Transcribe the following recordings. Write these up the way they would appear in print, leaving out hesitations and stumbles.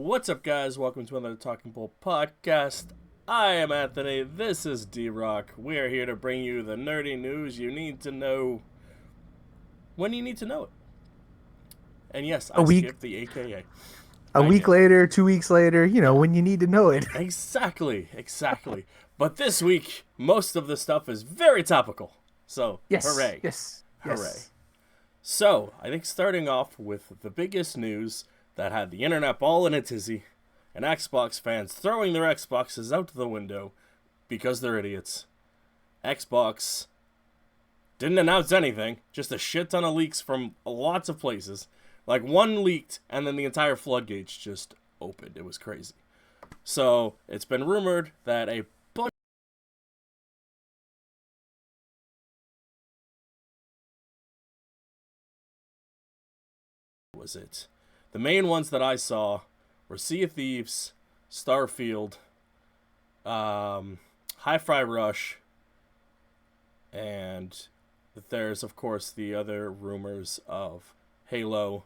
What's up, guys? Welcome to another Talking Bull podcast. I am Anthony. This is Drock. We are here to bring you the nerdy news you need to know when you need to know it. And yes, a I week skipped the AKA. a I week did. later, 2 weeks later, Yeah, when you need to know it. exactly. But this week, most of the stuff is very topical. So, Yes, hooray. yes, Hooray. yes. So, I think starting off with the biggest news that had the internet all in a tizzy, and Xbox fans throwing their Xboxes out the window because they're idiots. Xbox didn't announce anything, just a shit ton of leaks from lots of places. Like one leaked, and then the entire floodgates just opened. It was crazy. So, it's been rumored that a bunch was it. The main ones that I saw were Sea of Thieves, Starfield, Hi-Fi Rush, and there's of course the other rumors of Halo,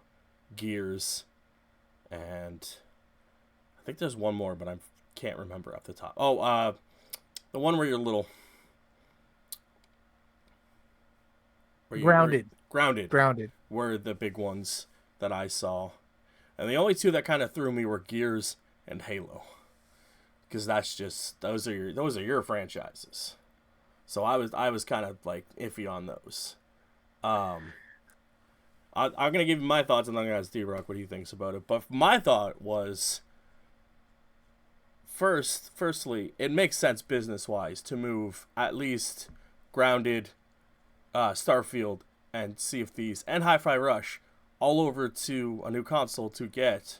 Gears, and I think there's one more, but I can't remember off the top. Oh, the one where you're little, where you Grounded, grounded, grounded. were the big ones that I saw, and the only two that kind of threw me were Gears and Halo, because that's just those are your franchises. So I was kind of like iffy on those. Um, I'm gonna give you my thoughts, and then I'm gonna ask D-Rock what he thinks about it. But my thought was firstly, it makes sense business wise to move at least Grounded, Starfield, and Sea of Thieves and Hi-Fi Rush all over to a new console to get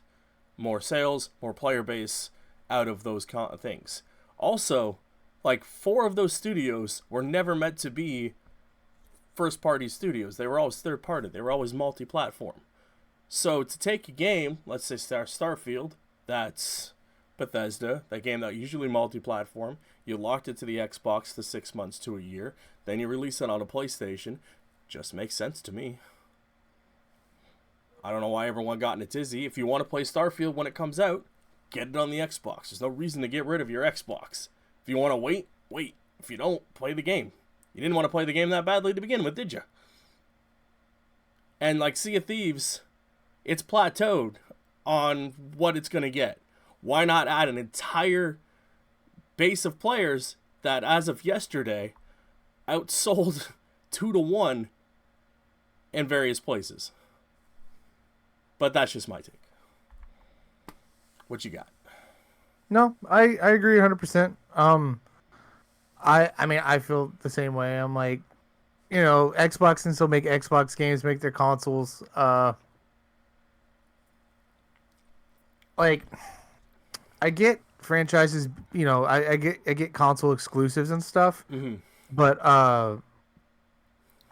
more sales, more player base out of those things. Also, like four of those studios were never meant to be first party studios. They were always third party. They were always multi platform. So to take a game, let's say Starfield, that's Bethesda, that game that usually multi-platform, you locked it to the Xbox to 6 months to a year, then you release it on a PlayStation, just makes sense to me. I don't know why everyone got in a tizzy. If you want to play Starfield when it comes out, get it on the Xbox. There's no reason to get rid of your Xbox. If you want to wait, wait. If you don't, play the game. You didn't want to play the game that badly to begin with, did you? And like Sea of Thieves, it's plateaued on what it's going to get. Why not add an entire base of players that, as of yesterday, outsold 2-1 in various places? But that's just my take. What you got? No, I agree 100%. I mean, I feel the same way. I'm like, Xbox can still make Xbox games, make their consoles. Like, I get franchises. I get console exclusives and stuff, Mm-hmm. but I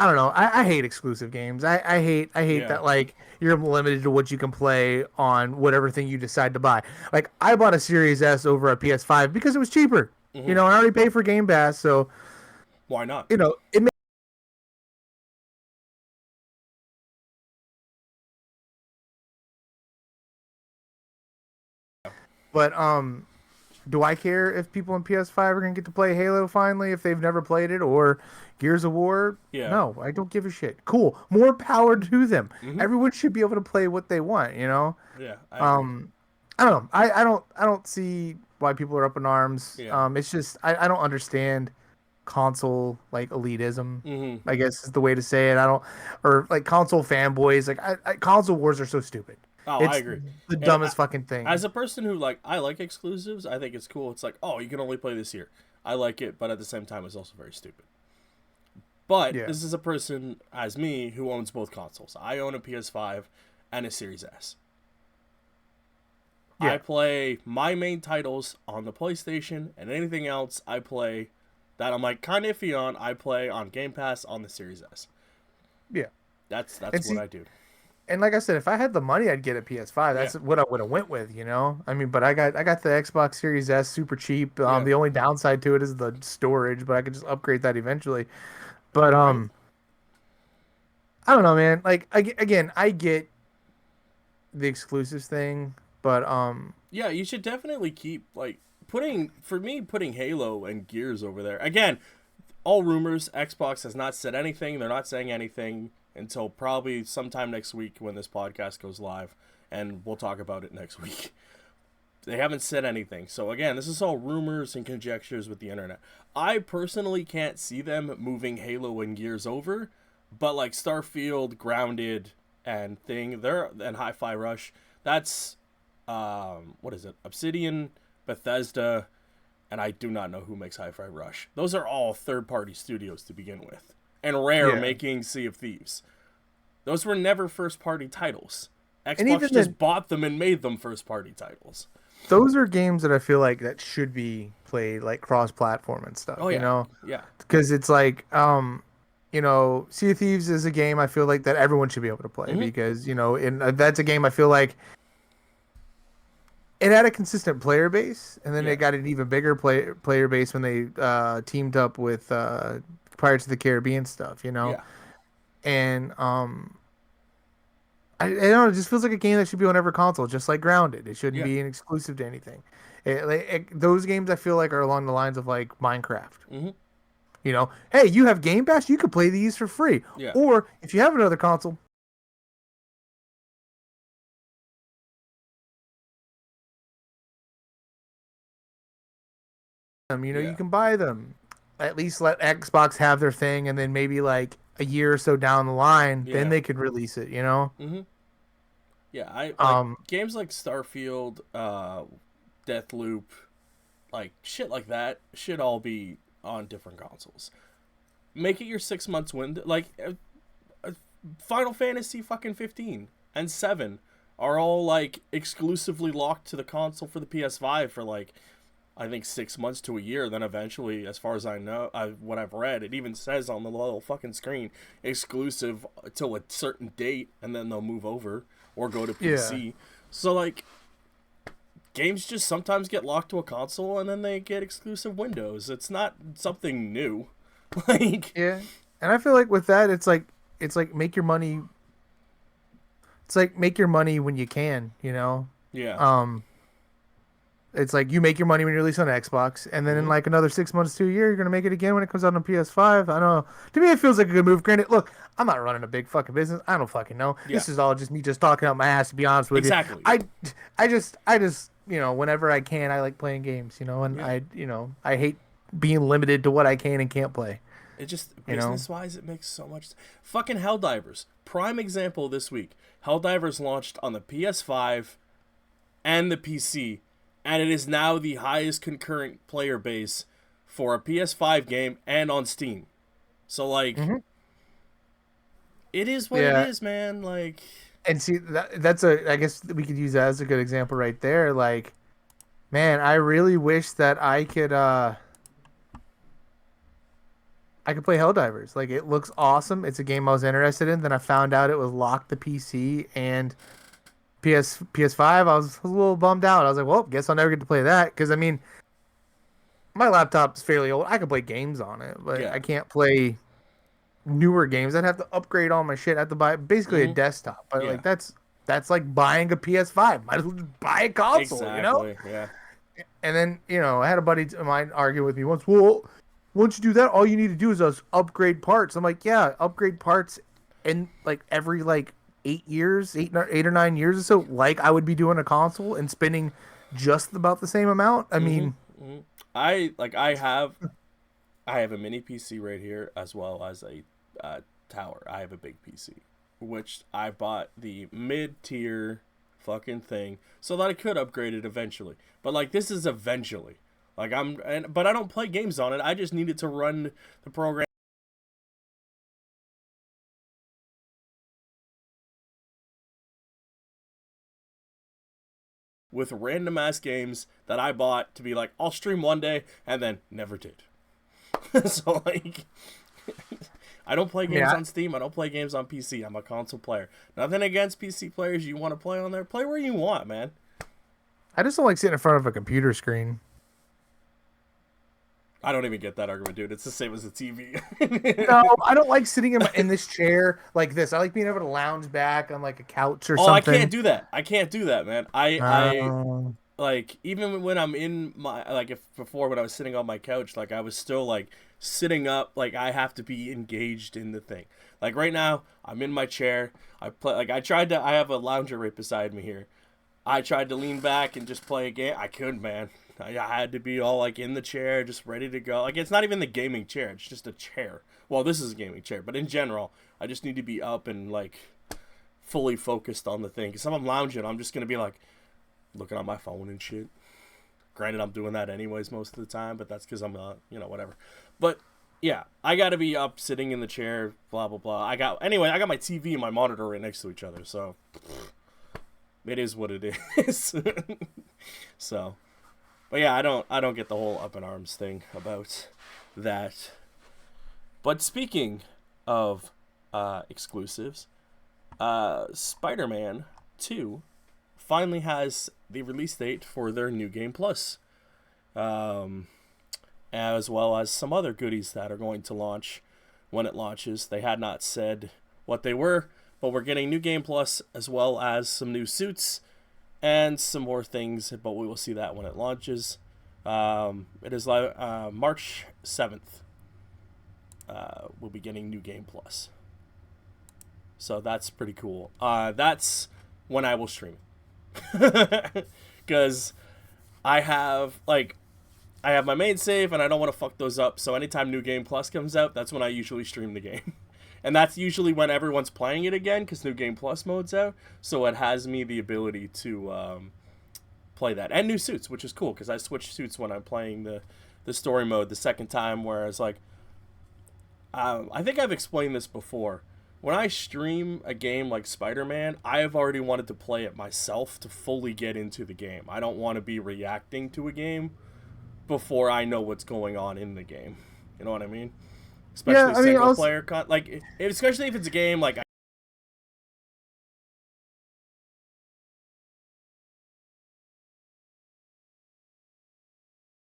don't know. I hate exclusive games. I hate Yeah. that like you're limited to what you can play on whatever thing you decide to buy. Like I bought a Series S over a PS5 because it was cheaper. Mm-hmm. And I already pay for Game Pass, so Why not? it may, but do I care if people in PS5 are gonna get to play Halo finally if they've never played it or Gears of War? Yeah. No, I don't give a shit. Cool. More power to them. Mm-hmm. Everyone should be able to play what they want. Yeah, I agree. Um, I don't know. I don't see why people are up in arms. Yeah. It's just I don't understand console like elitism. Mm-hmm. I guess is the way to say it. I don't or like console fanboys. Like console wars are so stupid. Oh, I It's agree. the And dumbest fucking as thing. a person who I like exclusives, I think it's cool. It's like, oh, you can only play this here. I like it, but at the same time, it's also very stupid. But Yeah. this is a person as me who owns both consoles. I own a PS5 and a Series S. I Yeah. play my main titles on the PlayStation, and anything else I play that I'm like kind of iffy on, I play on Game Pass on the Series S. Yeah. That's And what see, I do. and like I said, if I had the money, I'd get a PS5. Yeah, That's what I would have went with. I mean, but I got the Xbox Series S super cheap. yeah, The only downside to it is the storage, but I could just upgrade that eventually. But right. I don't know, man. Like again, I get the exclusives thing, but Yeah, you should definitely keep like putting Halo and Gears over there. Again, all rumors. Xbox has not said anything. They're not saying anything until probably sometime next week when this podcast goes live, and we'll talk about it next week. They haven't said anything. So again, this is all rumors and conjectures with the internet. I personally can't see them moving Halo and Gears over, but like Starfield, Grounded, and Hi-Fi Rush, that's what is it? Obsidian, Bethesda, and I do not know who makes Hi-Fi Rush. Those are all third-party studios to begin with. And Rare making Sea of Thieves. Those were never first-party titles. Xbox just bought them and made them first-party titles. Those are games that I feel like that should be played like cross-platform and stuff. Oh, yeah. You know, yeah, because it's like, you know, Sea of Thieves is a game I feel like that everyone should be able to play because you know, that's a game I feel like it had a consistent player base, and then it got an even bigger player base when they teamed up with Pirates of the Caribbean stuff. You know, and I don't know. It just feels like a game that should be on every console, just like Grounded. It shouldn't be an exclusive to anything. Those games I feel like are along the lines of like Minecraft. Mm-hmm. You know, hey, you have Game Pass, you could play these for free. Yeah. Or if you have another console, you know, you can buy them. At least let Xbox have their thing, and then maybe like a year or so down the line, then they could release it. You know. Mm-hmm. Yeah, games like Starfield, Deathloop, like shit like that should all be on different consoles. Make it your 6 months window. Like Final Fantasy fucking 15 and 7 are all like exclusively locked to the console for the PS5 for like I think 6 months to a year. Then eventually, as far as I know, what I've read, it even says on the little fucking screen exclusive till a certain date, and then they'll move over or go to PC. Yeah. So like games just sometimes get locked to a console and then they get exclusive windows. It's not something new. Like and I feel like with that it's like make your money. It's like make your money when you can, you know. It's like you make your money when you release on Xbox, and then in like another 6 months to a year, you're gonna make it again when it comes out on PS5. I don't know. To me, it feels like a good move. Granted, look, I'm not running a big fucking business. I don't fucking know. This is all just me just talking out my ass. To be honest with you, I just you know, whenever I can, I like playing games. You know, and I hate being limited to what I can and can't play. It just business-wise, it makes so much. Fucking Helldivers, prime example this week. Helldivers launched on the PS5 and the PC. And it is now the highest concurrent player base for a PS5 game and on Steam. So, like, it is what it is, man. Like, and see, that's I guess we could use that as a good example right there. Like, man, I really wish that I could play Helldivers. Like, it looks awesome. It's a game I was interested in. Then I found out it was locked to PC and PS5. I was a little bummed out. I was like, well, guess I'll never get to play that. Because, I mean, my laptop's fairly old. I can play games on it, but I can't play newer games. I'd have to upgrade all my shit. I have to buy basically a desktop. But, like, that's like buying a PS5. Might as well just buy a console, you know? Yeah. And then, you know, I had a buddy of mine argue with me once, well, once you do that, all you need to do is upgrade parts. I'm like, yeah, upgrade parts in, like, every, like, 8 years, 8 or 9 years or so, like I would be doing a console and spending just about the same amount. I mean, I have a mini PC right here as well as a tower. I have a big PC, which I bought the mid-tier fucking thing so that I could upgrade it eventually. But like this is eventually. Like but I don't play games on it. I just needed to run the program with random ass games that I bought to be like, I'll stream one day, and then never did. So like, I don't play games on Steam. I don't play games on PC. I'm a console player. Nothing against PC players. You want to play on there, play where you want, man. I just don't like sitting in front of a computer screen. I don't even get that argument, dude. It's the same as a TV. No, I don't like sitting in this chair like this. I like being able to lounge back on like a couch or something. I can't do that. I can't do that, man. like even when I'm in my like if before when I was sitting on my couch, like I was still like sitting up, like I have to be engaged in the thing. Like right now, I'm in my chair. I have a lounger right beside me here. I tried to lean back and just play a game. I couldn't, man. I had to be all like in the chair, just ready to go. Like it's not even the gaming chair; it's just a chair. Well, this is a gaming chair, but in general, I just need to be up and like fully focused on the thing. Because if I'm lounging, I'm just gonna be like looking on my phone and shit. Granted, I'm doing that anyways most of the time, but that's because I'm not, whatever. But yeah, I got to be up, sitting in the chair, blah blah blah. I got my TV and my monitor right next to each other, so it is what it is. So, but yeah, I don't get the whole up in arms thing about that. But speaking of exclusives, Spider-Man 2 finally has the release date for their New Game Plus, as well as some other goodies that are going to launch when it launches. They had not said what they were, but we're getting New Game Plus as well as some new suits and some more things, but we will see that when it launches. It is March 7th. We'll be getting New Game Plus. So that's pretty cool. That's when I will stream. Because I have my main save and I don't want to fuck those up, so anytime New Game Plus comes out, that's when I usually stream the game. And that's usually when everyone's playing it again, because New Game Plus mode's out, so it has me the ability to play that. And new suits, which is cool, because I switch suits when I'm playing the story mode the second time, whereas like I think I've explained this before. When I stream a game like Spider-Man, I have already wanted to play it myself to fully get into the game. I don't want to be reacting to a game before I know what's going on in the game. You know what I mean? Especially single player especially if it's a game like I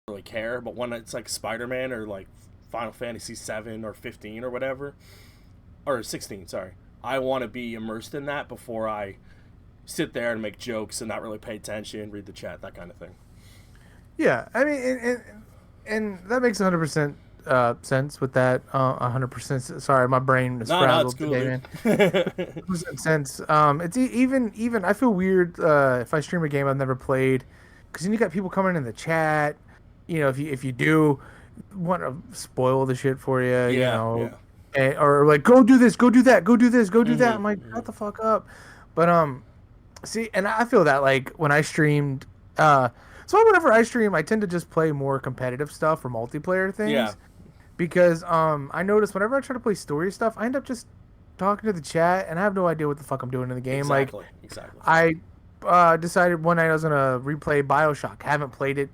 don't really care, but when it's like Spider-Man or like Final Fantasy 7 or 15 or whatever, or 16, sorry. I want to be immersed in that before I sit there and make jokes and not really pay attention, read the chat, that kind of thing. Yeah, I mean, and that makes 100% sense with that. 100%. Sorry, my brain is frazzled cool, today, man. 100% sense. It's even. I feel weird if I stream a game I've never played, because then you got people coming in the chat. If you do want to spoil the shit for you, Yeah. or like go do this, go do that, go do this, go do that. I'm like, shut the fuck up. But see, and I feel that like when I streamed, so whenever I stream, I tend to just play more competitive stuff or multiplayer things. Yeah. Because I notice whenever I try to play story stuff, I end up just talking to the chat, and I have no idea what the fuck I'm doing in the game. Exactly. I decided one night I was gonna replay BioShock. Haven't played it,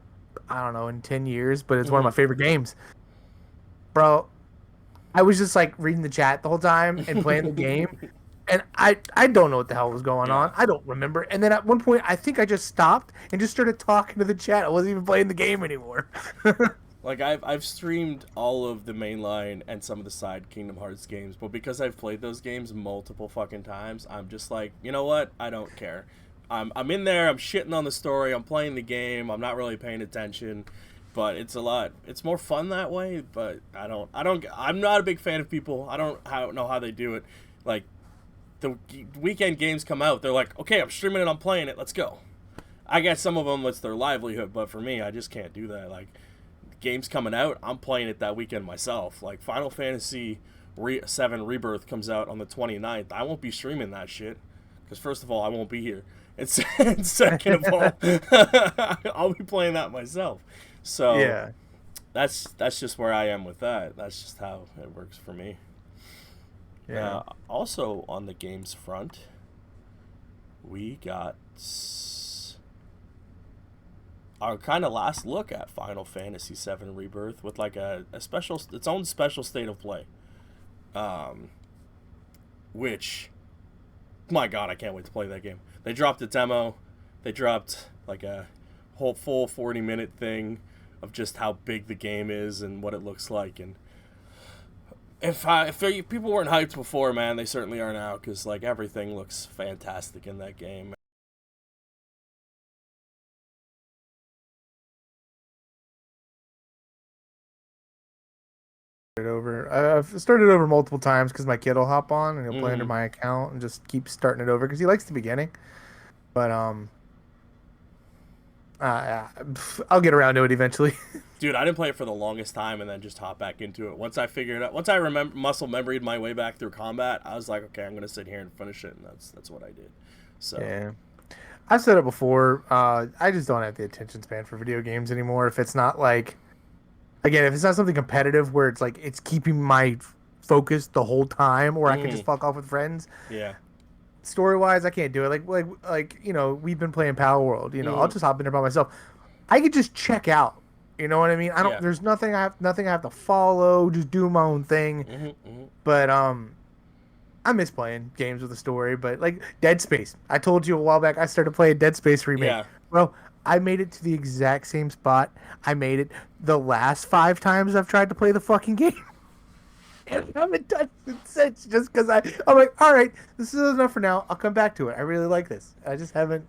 I don't know, in 10 years, but it's one of my favorite games. Bro, I was just like reading the chat the whole time and playing the game, and I don't know what the hell was going on. I don't remember. And then at one point, I think I just stopped and just started talking to the chat. I wasn't even playing the game anymore. Like I've streamed all of the mainline and some of the side Kingdom Hearts games, but because I've played those games multiple fucking times, I'm just like, you know what? I don't care. I'm in there. I'm shitting on the story. I'm playing the game. I'm not really paying attention. But it's more fun that way, but I'm not a big fan of people. I don't know how they do it. Like, the weekend games come out, they're like, okay, I'm streaming it, I'm playing it, let's go. I guess some of them, it's their livelihood, but for me, I just can't do that. Like, games coming out, I'm playing it that weekend myself. Like, Final Fantasy 7 Rebirth comes out on the 29th. I won't be streaming that shit, because first of all, I won't be here. And second of all, I'll be playing that myself. So yeah, that's just where I am with that. That's just how it works for me. Yeah. Also on the games front, we got our kind of last look at Final Fantasy 7 Rebirth with like its own special state of play. Which, my God, I can't wait to play that game. They dropped a demo. They dropped like a whole full 40-minute thing of just how big the game is and what it looks like. And if people weren't hyped before, man, they certainly are now, because like everything looks fantastic in that game. it over. I've started over multiple times because my kid will hop on and he'll play under Mm. my account and just keep starting it over because he likes the beginning. But I'll get around to it eventually. Dude, I didn't play it for the longest time and then just hop back into it. Once I figured out, once I remember muscle memoried my way back through combat, I was like, okay, I'm gonna sit here and finish it, and that's what I did. So Yeah. I've said it before. I just don't have the attention span for video games anymore. If it's not like, again, if it's not something competitive where it's like it's keeping my focus the whole time, or I can just fuck off with friends. yeah, Story wise, I can't do it. Like we've been playing Power World. I'll just hop in there by myself. I could just check out. You know what I mean? I don't. yeah. There's nothing I have to follow. Just do my own thing. But I miss playing games with a story. But like Dead Space, I told you a while back. I started playing Dead Space remake. Yeah. Bro, I made it to the exact same spot. I made it the last 5 times I've tried to play the fucking game. And I haven't done it since just because I'm like, all right, this is enough for now. I'll come back to it. I really like this. I just haven't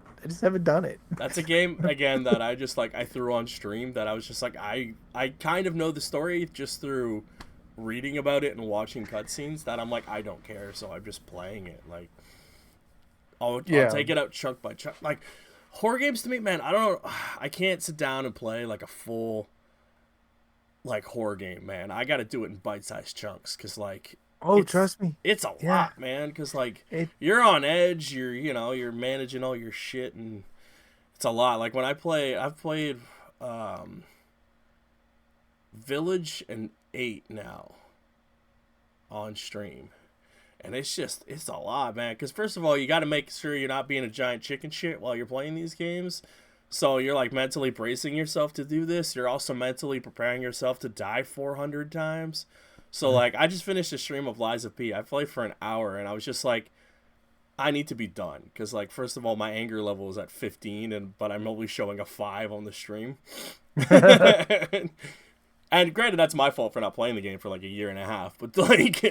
done it. That's a game again that I just like I threw on stream that I was just like I kind of know the story just through reading about it and watching cutscenes that I'm like I don't care, so I'm just playing it. Like I'll take it out chunk by chunk. Like horror games to me, man, I don't know, I can't sit down and play like a full like horror game, man. I got to do it in bite-sized chunks because like Trust me, it's a lot, man, because like you're on edge, you're managing all your shit, and it's a lot. Like when I've played Village and 8 now on stream, and it's a lot, man, because first of all you got to make sure you're not being a giant chicken shit while you're playing these games. So you're like mentally bracing yourself to do this. You're also mentally preparing yourself to die 400 times. So like I just finished a stream of Lies of P. I played for an hour and I was just like, I need to be done because like first of all my anger level is at 15 but I'm only showing a 5 on the stream. And granted, that's my fault for not playing the game for like a year and a half. But like,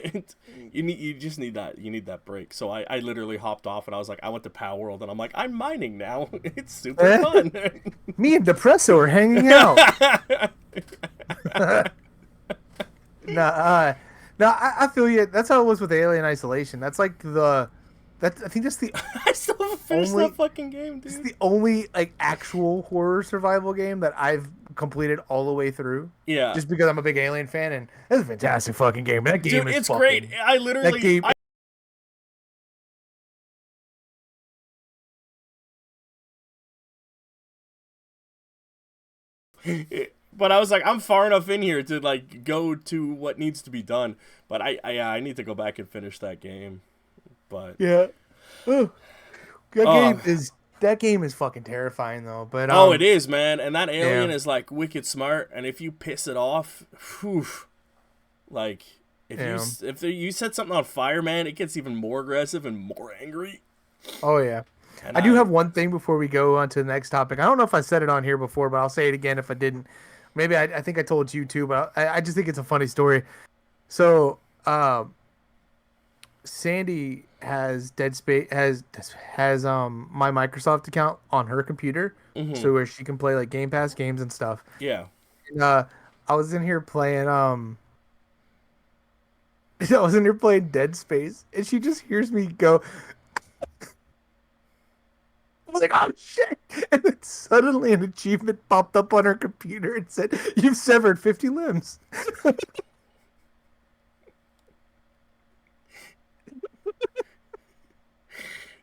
you just need that break. So I literally hopped off and I was like, I went to Power World and I'm like, I'm mining now. It's super fun. Me and Depresso are hanging out. I feel you. That's how it was with Alien Isolation. That's like I think that's the I still haven't finished that fucking game, dude. It's the only like actual horror survival game that I've completed all the way through. Yeah. Just because I'm a big Alien fan, and it's a fantastic fucking game. That game is it's fucking, great. I literally. That game, but I was like, I'm far enough in here to like go to what needs to be done. But I need to go back and finish that game. But yeah, that game is fucking terrifying though. But it is, man. And that alien is like wicked smart. And if you piss it off, whew, like if you set something on fire, man, it gets even more aggressive and more angry. Oh yeah. And I do have one thing before we go on to the next topic. I don't know if I said it on here before, but I'll say it again if I didn't. Maybe I think I told you too, but I just think it's a funny story. So, Sandy has Dead Space has my Microsoft account on her computer, so where she can play like Game Pass games and stuff. Yeah. And, I was in here playing Dead Space, and she just hears me go. I was like, oh shit! And then suddenly an achievement popped up on her computer and said, "You've severed 50 limbs."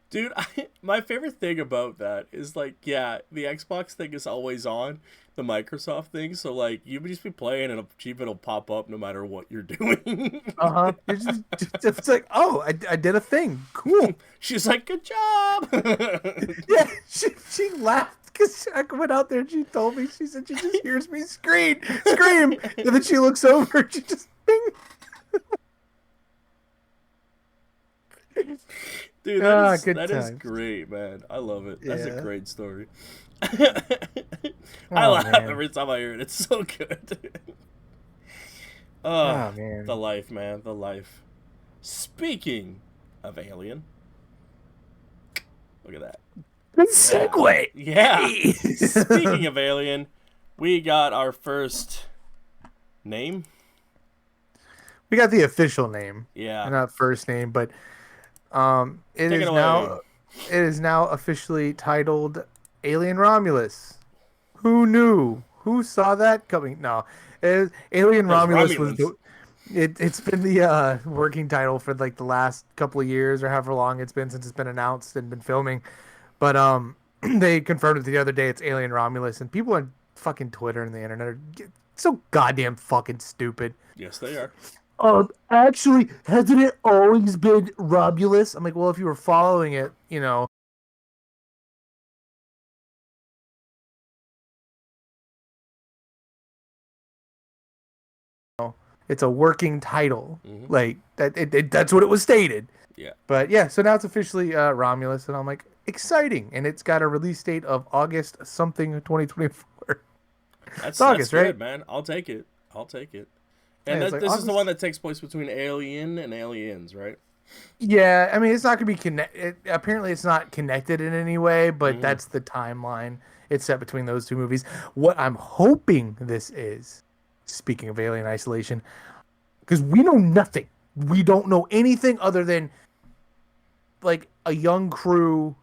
Dude, my favorite thing about that is like, yeah, the Xbox thing is always on, the Microsoft thing. So like, you would just be playing and an achievement will pop up no matter what you're doing. It's like, oh, I did a thing. Cool. She's like, good job. Yeah, she laughed because I went out there and she told me, she said she just hears me scream, and then she looks over and she just bing. Dude, that is great, man. I love it. That's a great story. I laugh every time I hear it. It's so good. Oh, man. The life, man. The life. Speaking of Alien. Look at that. Good segue. Yeah. Speaking of Alien, we got our first name. We got the official name, Yeah. and not first name, but it Take it is away. now officially titled Alien Romulus. Who knew? Who saw that coming? No, Alien Those Romulus was Romulans. the. It's been the working title for like the last couple of years or however long it's been since it's been announced and been filming. But they confirmed it the other day. It's Alien Romulus, and people on fucking Twitter and the internet are so goddamn fucking stupid. Yes, they are. Actually, hasn't it always been Romulus? I'm like, well, if you were following it, it's a working title. Hmm. Like that, that's what it was stated. Yeah. But yeah, so now it's officially Romulus, and I'm like, exciting, and it's got a release date of August something 2024. It's That's August, right? good, man. I'll take it. I'll take it. And Yeah, it's like this is the one August. that takes place between Alien and Aliens, right? Yeah, I mean, it's not gonna be connected. Apparently, it's not connected in any way, but Hmm. that's the timeline it's set between those two movies. What I'm hoping this is, speaking of Alien Isolation, because we know nothing. We don't know anything other than like a young crew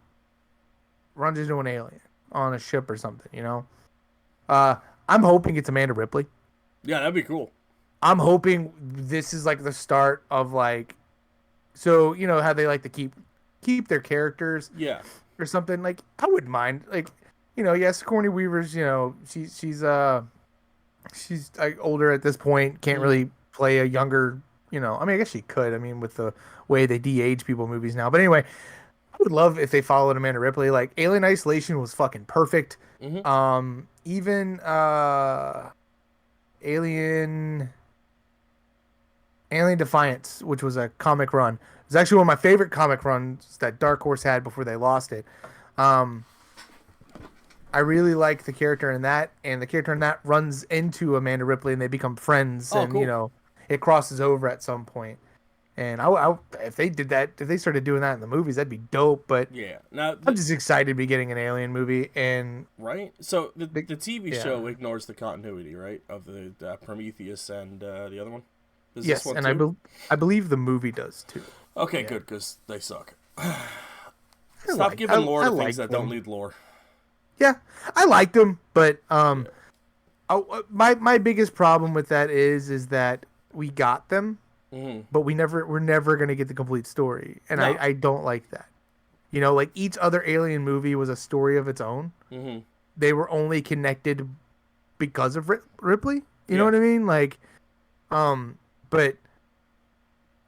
runs into an alien on a ship or something. Uh, I'm hoping it's Amanda Ripley. Yeah, that'd be cool. I'm hoping this is like the start of like, so how they like to keep their characters Yeah. or something. Like I wouldn't mind. Like, yes, Sigourney Weaver's, she's like older at this point, can't Hmm. really play a younger. I mean, I guess she could. I mean, with the way they de-age people movies now. But anyway, I would love if they followed Amanda Ripley. Like Alien Isolation was fucking perfect. Hmm. Even Alien Alien Defiance, which was a comic run. It was actually one of my favorite comic runs that Dark Horse had before they lost it. Um, I really like the character in that, and the character in that runs into Amanda Ripley, and they become friends, Oh, and cool. it crosses over at some point. And if they did that, if they started doing that in the movies, that'd be dope. But Yeah. Now, I'm just excited to be getting an Alien movie, and right? So the, the TV yeah, show ignores the continuity, right, of the Prometheus and the other one. Does this yes, one and too? I believe the movie does too. Okay, Yeah, good, because they suck. I Stop like giving lore I to things liked that don't them. need lore. Yeah, I liked them, but Yeah. my biggest problem with that is that we got them, Hmm. but we're never gonna get the complete story, and No. I don't like that. Like each other Alien movie was a story of its own. Hmm. They were only connected because of Ripley. You know Yeah. what I mean? Like, but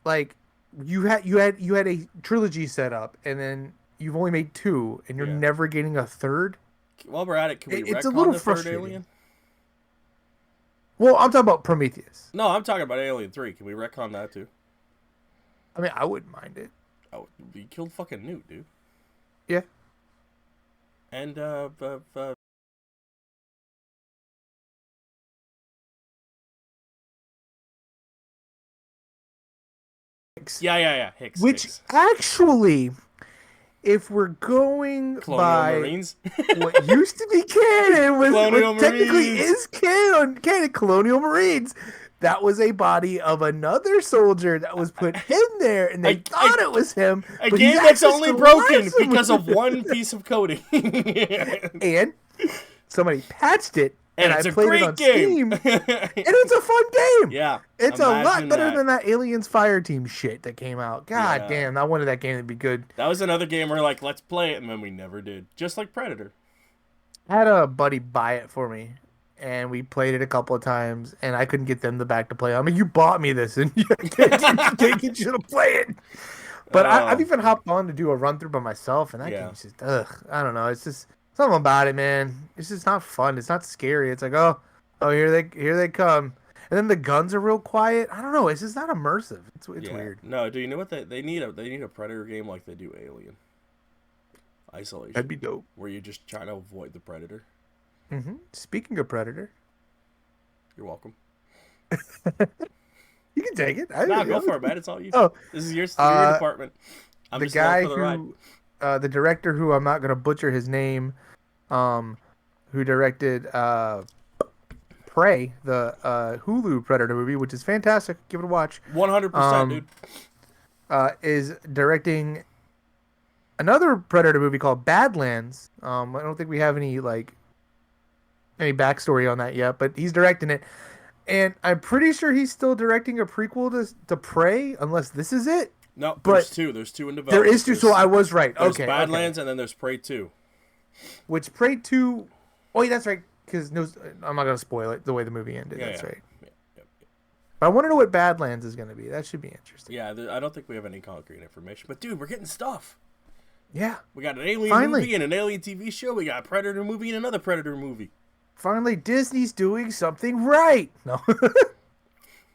like you had a trilogy set up, and then you've only made two, and you're Yeah. never getting a third. While we're at it, can we It's a retcon little the third frustrating. Alien? Well, I'm talking about Prometheus. No, I'm talking about Alien 3. Can we retcon that too? I mean, I wouldn't mind it. Oh, we killed fucking Newt, dude. Yeah. And yeah. Which Hicks. actually, if we're going Colonial by Marines. what used to be canon, Colonial what technically Marines. is canon, Colonial Marines, that was a body of another soldier that was put in there, and they thought it was him, A but he's game that's actually only still broken alive because of somewhere. one piece of coding. And somebody patched it, and I it's a played it great on game. Steam, and it's a fun game. Yeah, It's a lot imagine better that. than that Aliens Fire Team shit that came out. God Yeah. damn, I wanted that game to be good. That was another game where like, let's play it, and then we never did. Just like Predator. I had a buddy buy it for me, and we played it a couple of times, and I couldn't get them to back to play. I mean, you bought me this, and you can't get you to play it. But I've Oh, even hopped on to do a run through by myself, and that yeah. game's just ugh. I don't know. It's just something about it, man. It's just not fun. It's not scary. It's like oh, here they come, and then the guns are real quiet. I don't know. It's just not immersive. It's Yeah. weird. No, do you know what they need? They need a Predator game like they do Alien. That'd Isolation. be dope. Where you're just trying to avoid the Predator. Speaking of Predator, You're welcome. you can take it. Nah, go for it, man. It's all you. Oh, This is your uh, department. I'm the just along guy for the ride. the director who I'm not gonna butcher his name, who directed Prey, the Hulu Predator movie, which is fantastic. Give it a watch. 100%, dude. Is directing another Predator movie called Badlands. I don't think we have any backstory on that yet, but he's directing it, and I'm pretty sure he's still directing a prequel to Prey, unless this is it. No, but there's two. There's two in development. There is two, so I was right. There's Okay. Badlands, and then there's Prey 2. Which Prey 2... Oh, yeah, that's right, because no, I'm not going to spoil it the way the movie ended. That's right. Yeah. But I want to know what Badlands is going to be. That should be interesting. Yeah, I don't think we have any concrete information. But, dude, we're getting stuff. Yeah. We got an Alien movie and an Alien TV show. We got a Predator movie and another Predator movie. Finally, Disney's doing something right. No.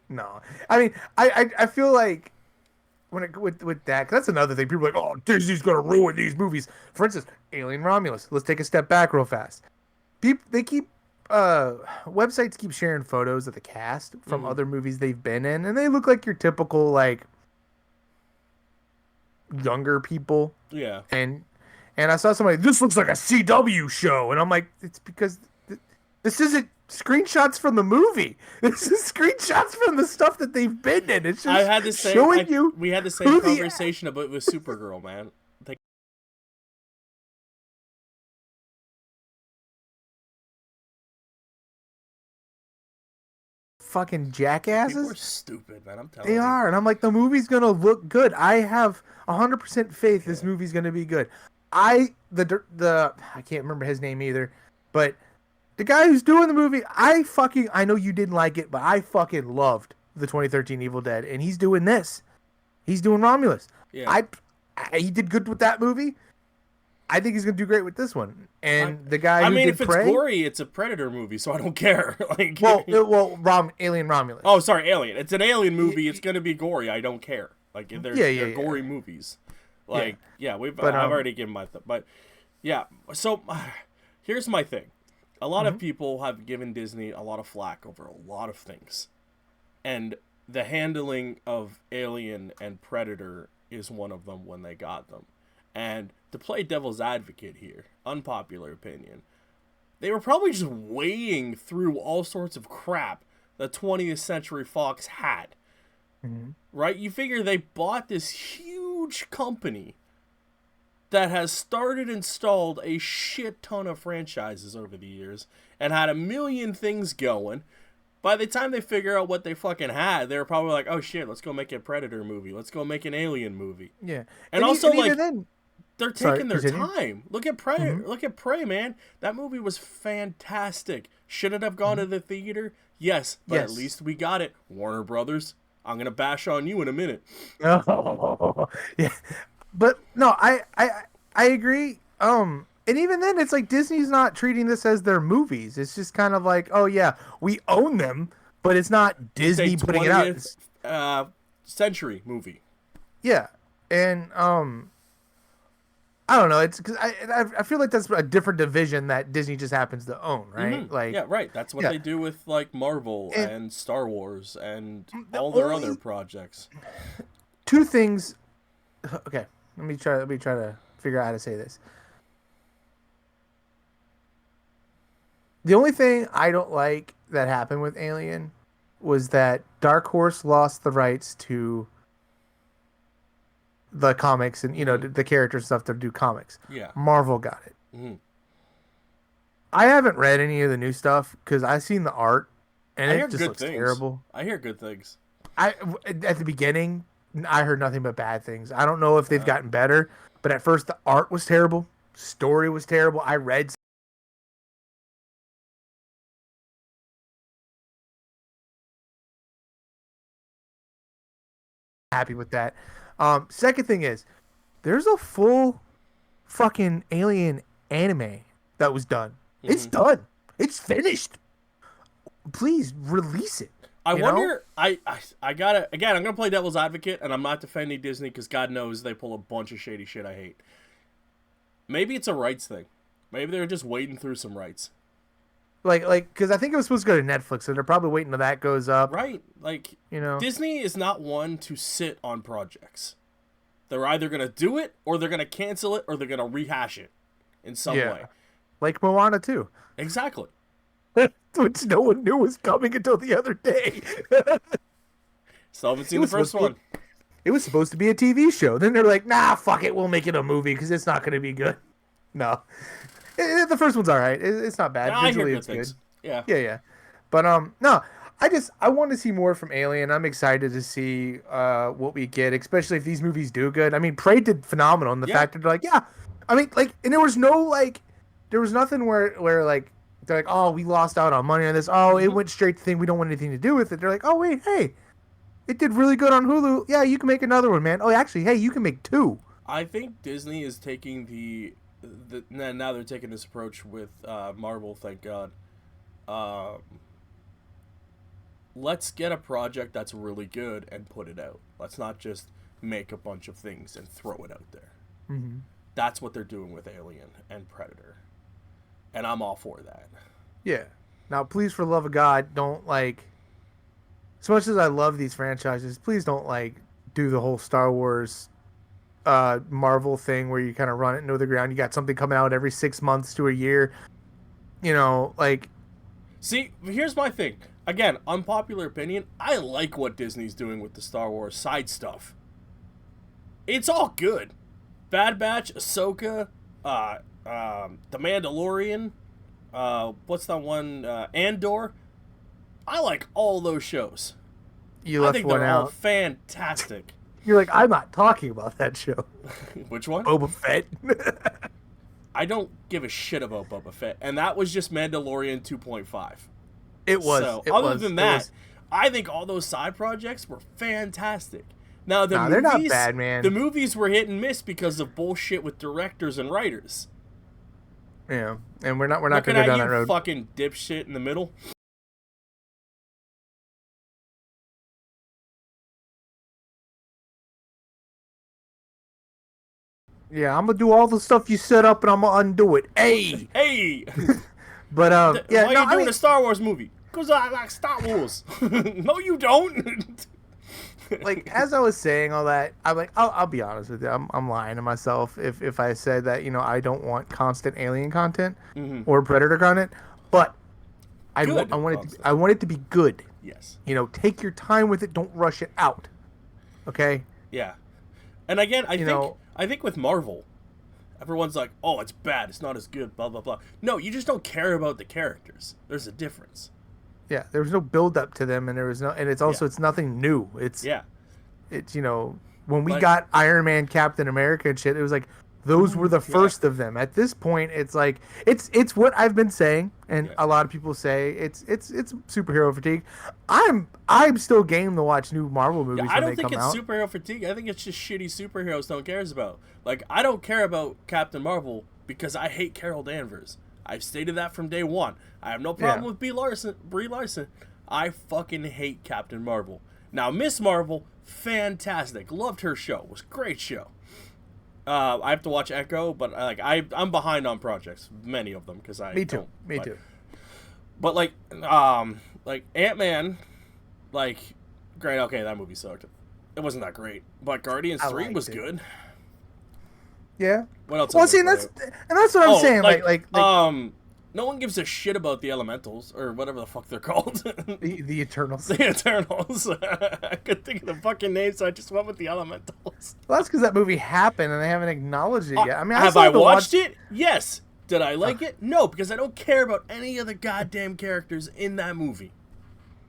No. I mean, I feel like with that, 'cause that's another thing. People are like, oh, Disney's going to ruin these movies. For instance, Alien Romulus. Let's take a step back real fast. Websites keep sharing photos of the cast from other movies they've been in, and they look like your typical, younger people. Yeah. And I saw somebody, this looks like a CW show. And I'm like, it's because this isn't screenshots from the movie. This is screenshots from the stuff that they've been in. It's just showing you. We had the same conversation about with Supergirl, man. Fucking jackasses. People are stupid, man. I'm telling you. They are. And I'm like, the movie's going to look good. I have 100% faith this movie's going to be good. I can't remember his name either, but the guy who's doing the movie, I know you didn't like it, but I fucking loved the 2013 Evil Dead, and he's doing this. He's doing Romulus. Yeah. He did good with that movie. I think he's gonna do great with this one. And the guy who did if it's gory, it's a Predator movie, so I don't care. Alien Romulus. Oh, sorry, Alien. It's an Alien movie. It's gonna be gory. I don't care. They're gory movies. I've already given my but yeah. So here's my thing. A lot of people have given Disney a lot of flack over a lot of things, and the handling of Alien and Predator is one of them when they got them. And to play devil's advocate here, unpopular opinion, they were probably just weighing through all sorts of crap the 20th Century Fox had. Mm-hmm. Right? You figure they bought this huge company that has started and stalled a shit ton of franchises over the years and had a million things going. By the time they figure out what they fucking had, they're probably like, oh shit, let's go make a Predator movie. Let's go make an Alien movie. Yeah. And also, then, they're taking their time. Look at Prey. Mm-hmm. Look at Prey, man. That movie was fantastic. Should it have gone to the theater? Yes, but at least we got it. Warner Brothers, I'm gonna bash on you in a minute. Oh, yeah. But no, I agree. And even then, it's like Disney's not treating this as their movies. It's just kind of like, oh yeah, we own them, but it's not Disney putting it out. Century movie. Yeah, and I don't know. It's because I feel like that's a different division that Disney just happens to own, right? Mm-hmm. Right. That's what they do with Marvel and Star Wars and all their other projects. Two things. Okay, let me try to figure out how to say this. The only thing I don't like that happened with Alien was that Dark Horse lost the rights to the comics and the character stuff to do comics. Yeah. Marvel got it. Mm-hmm. I haven't read any of the new stuff because I've seen the art and it just looks terrible. I hear good things. At the beginning, I heard nothing but bad things. I don't know if they've gotten better, but at first the art was terrible, story was terrible. I read. Happy with that. Second thing is, there's a full fucking Alien anime that was done. Mm-hmm. It's done. It's finished. Please release it. I wonder. I gotta again. I'm gonna play devil's advocate, and I'm not defending Disney because God knows they pull a bunch of shady shit I hate. Maybe it's a rights thing. Maybe they're just waiting through some rights. Because I think it was supposed to go to Netflix, so they're probably waiting till that goes up. Right. Disney is not one to sit on projects. They're either going to do it, or they're going to cancel it, or they're going to rehash it in some way. Like Moana 2. Exactly. which no one knew was coming until the other day. Still haven't It seen the was first supposed to one. be, it was supposed to be a TV show. Then they're like, nah, fuck it, we'll make it a movie because it's not going to be good. No, the first one's all right. It's not bad. Yeah, I hear Visually, good it's good. things. Yeah. Yeah, yeah. But no, I want to see more from Alien. I'm excited to see what we get, especially if these movies do good. I mean, Prey did phenomenal, and the Yeah. fact that they're like, yeah, I mean, like, and there was no like, there was nothing where like they're like, oh, we lost out on money on this. Oh, it Hmm. went straight to thing. We don't want anything to do with it. They're like, oh wait, hey, it did really good on Hulu. Yeah, you can make another one, man. Oh, actually, hey, you can make two. I think Disney is taking now they're taking this approach with Marvel. Thank God. Um, let's get a project that's really good and put it out. Let's not just make a bunch of things and throw it out there. Mm-hmm. That's what they're doing with Alien and Predator, and I'm all for that. Yeah. Now, please, for the love of God, don't like. As much as I love these franchises, please don't like do the whole Star Wars Marvel thing where you kind of run it into the ground. You got something coming out every 6 months to a year. You know, like See, here's my thing. Again, unpopular opinion. I like what Disney's doing with the Star Wars side stuff. It's all good. Bad Batch, Ahsoka, The Mandalorian, what's that one? Andor. I like all those shows. you I left think one they're all out. fantastic. You're like, I'm not talking about that show. Which one? Boba Fett. I don't give a shit about Boba Fett, and that was just Mandalorian 2.5. It was. So, It other was. than It that, was. I think all those side projects were fantastic. Now Nah, they're not bad, man. the movies were hit and miss because of bullshit with directors and writers. Yeah, and we're not Looking gonna go at down you, that road. fucking dipshit in the middle. Yeah, I'm gonna do all the stuff you set up, and I'm gonna undo it. Hey, Hey, but yeah, why no, are you I doing mean, a Star Wars movie? Because I like Star Wars. No, you don't. like as I was saying all that, I'm like, I'll be honest with you, I'm lying to myself if I said that I don't want constant alien content Mhm. or predator content, but Good I want it constant. I want it to be good. Yes. Take your time with it. Don't rush it out. Okay. Yeah. And again, You know, I think with Marvel, everyone's like, "Oh, it's bad. It's not as good." Blah blah blah. No, you just don't care about the characters. There's a difference. yeah. There was no build up to them, and there was no, and it's also Yeah. it's nothing new. Yeah. It's when we Like, got Iron Man, Captain America, and shit, it was like those were the yeah. first of them. At this point, it's like it's what I've been saying, and Yeah. a lot of people say it's superhero fatigue. I'm still game to watch new Marvel movies Yeah, I when don't they think come it's out. superhero fatigue. I think it's just shitty superheroes no one cares about. Like, I don't care about Captain Marvel because I hate Carol Danvers. I've stated that from day one. I have no problem Yeah. with Brie Larson. I fucking hate Captain Marvel. Now, Miss Marvel, fantastic. Loved her show. Was a great show. I have to watch Echo, but I'm behind on projects, many of them, because I Me too. don't. Me too. But like Ant-Man, like, great. Okay, that movie sucked. It wasn't that great, but Guardians I 3 liked was it. good. Yeah. What else? Well, have see, they put and that's what I'm out? saying. Like no one gives a shit about the Elementals or whatever the fuck they're called. the Eternals. The Eternals. I couldn't think of the fucking name, so I just went with the Elementals. Well, that's because that movie happened and they haven't acknowledged it yet. I mean, have still I have to watched watch... it? Yes. Did I like it? No, because I don't care about any of the goddamn characters in that movie.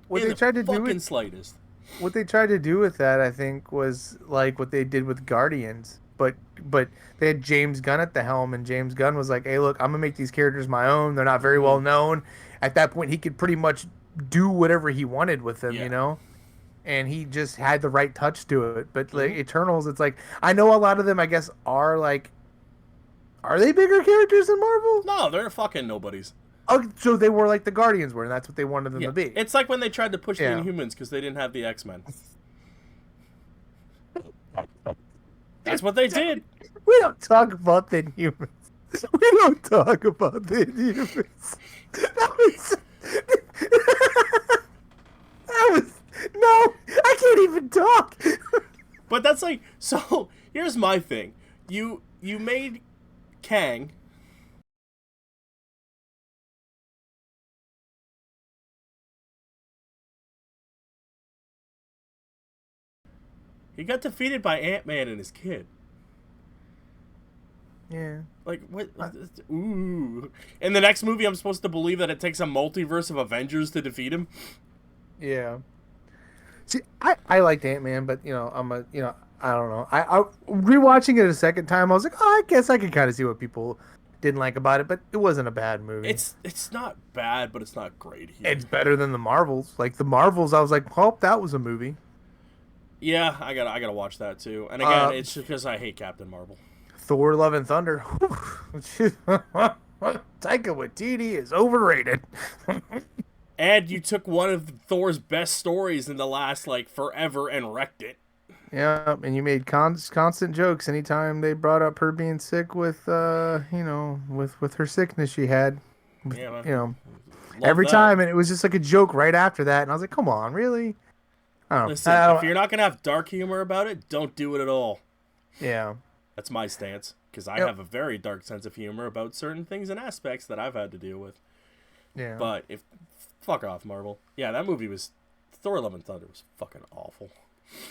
What in they the tried to do fucking with slightest. what they tried to do with that, I think, was like what they did with Guardians. But they had James Gunn at the helm, and James Gunn was like, "Hey, look, I'm gonna make these characters my own. They're not very well known." At that point, he could pretty much do whatever he wanted with them, Yeah. And he just had the right touch to it. But like Eternals, it's like I know a lot of them, I guess, are like, are they bigger characters than Marvel? No, they're fucking nobodies. Oh, so they were like the Guardians were, and that's what they wanted them Yeah. to be. It's like when they tried to push Yeah. the Inhumans because they didn't have the X-Men. That's what they did. We don't talk about the humans. We don't talk about the humans. That was. That was. No, I can't even talk. But that's like, so here's my thing. You made Kang He got defeated by Ant-Man and his kid. Yeah. Like, what? Ooh. In the next movie, I'm supposed to believe that it takes a multiverse of Avengers to defeat him? Yeah. See, I liked Ant-Man, but, I don't know. I rewatching it a second time, I was like, oh, I guess I can kind of see what people didn't like about it, but it wasn't a bad movie. It's not bad, but it's not great here. It's better than the Marvels. Like, the Marvels, I was like, oh, that was a movie. Yeah, I gotta watch that, too. And again, it's because I hate Captain Marvel. Thor: Love and Thunder. Taika Waititi is overrated. And you took one of Thor's best stories in the last, forever and wrecked it. Yeah, and you made constant jokes anytime they brought up her being sick with, with her sickness she had. Yeah, every time, and it was just like a joke right after that, and I was like, come on, really? I don't know. Listen, if you're not going to have dark humor about it, don't do it at all. Yeah. That's my stance, because I have a very dark sense of humor about certain things and aspects that I've had to deal with. Yeah. But fuck off, Marvel. Yeah, that movie was... Thor: Love and Thunder was fucking awful.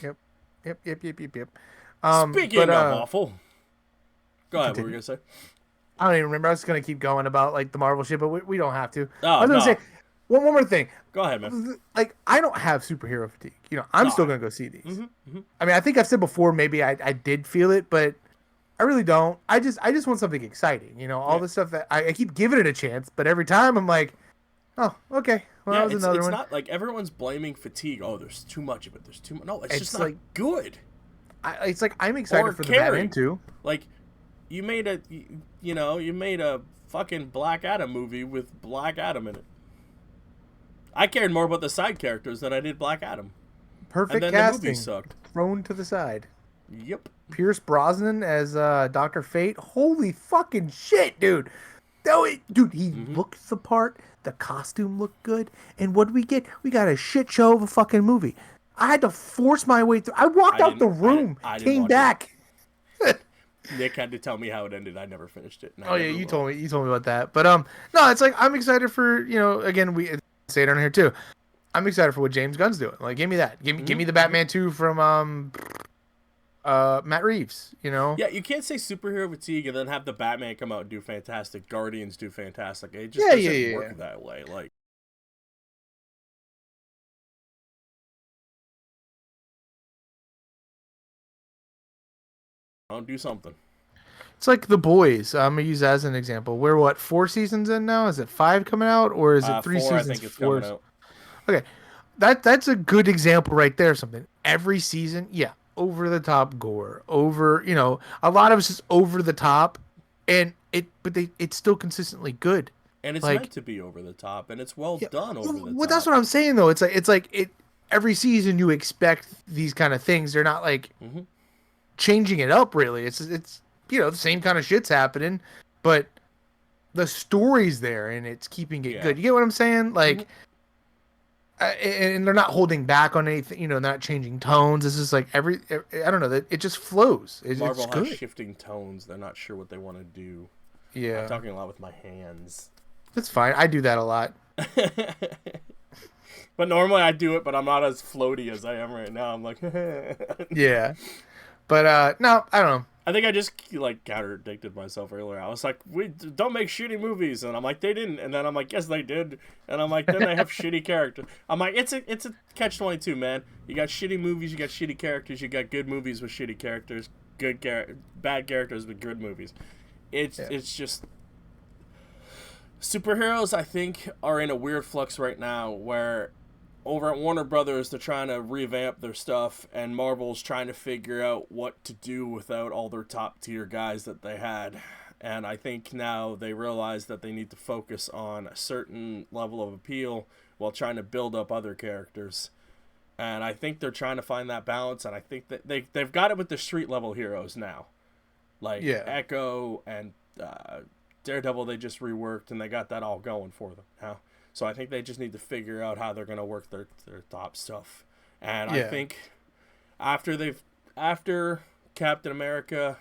Yep. Speaking of awful... Go ahead, what were you going to say? I don't even remember. I was going to keep going about, the Marvel shit, but we don't have to. Oh, I was going to say, one more thing. Go ahead, man. I don't have superhero fatigue. I'm still going to go see these. I mean, I think I've said before, maybe I did feel it, but... I really don't. I just want something exciting. All the stuff that I keep giving it a chance, but every time I'm like, oh, okay. Well, that was another one. It's not like everyone's blaming fatigue. Oh, there's too much of it. There's too much. No, it's just not good. It's like I'm excited for the Batman too. Like, you made a fucking Black Adam movie with Black Adam in it. I cared more about the side characters than I did Black Adam. Perfect and then casting. The movie sucked. Thrown to the side. Yep. Pierce Brosnan as Dr. Fate. Holy fucking shit, dude. He looks the part. The costume looked good. And what did we get? We got a shit show of a fucking movie. I had to force my way through. I walked out the room, came back. Nick had to tell me how it ended. I never finished it. Oh yeah, you told me about that. But no, it's like I'm excited for, again, we say it on here too. I'm excited for what James Gunn's doing. Like, give me that. Give me the Batman 2 from Matt Reeves, Yeah, you can't say superhero fatigue and then have the Batman come out and do fantastic. Guardians do fantastic. It just doesn't work that way. Like, don't do something. It's like The Boys. I'm gonna use that as an example. We're 4 seasons in now? Is it 5 coming out, or is it 3 4, seasons? I think it's coming out. Okay, that's a good example right there. Something every season, over the top gore, a lot of it's just over the top, and it's still consistently good. And it's meant to be over the top, and it's well done over the top. Well, that's what I'm saying though. It's like every season you expect these kind of things. They're not like changing it up really. It's the same kind of shit's happening, but the story's there and it's keeping it good. You get what I'm saying? Like. And they're not holding back on anything, not changing tones. It's just like I don't know, that it just flows. Marvel has shifting tones. They're not sure what they want to do. Yeah, I'm talking a lot with my hands. That's fine. I do that a lot. But normally I do it, but I'm not as floaty as I am right now. I'm like, yeah. But no, I don't know. I think I just contradicted myself earlier. I was like, we don't make shitty movies, and I'm like, they didn't, and then I'm like, yes, they did, and I'm like, then they have shitty characters. I'm like, it's a catch-22, man. You got shitty movies, you got shitty characters, you got good movies with shitty characters, bad characters with good movies. It's just superheroes. I think are in a weird flux right now where. Over at Warner Brothers, they're trying to revamp their stuff, and Marvel's trying to figure out what to do without all their top-tier guys that they had. And I think now they realize that they need to focus on a certain level of appeal while trying to build up other characters. And I think they're trying to find that balance, and I think that they've got it with the street-level heroes now. Like Echo and Daredevil, they just reworked, and they got that all going for them now. So I think they just need to figure out how they're going to work their top stuff. And I think after Captain America,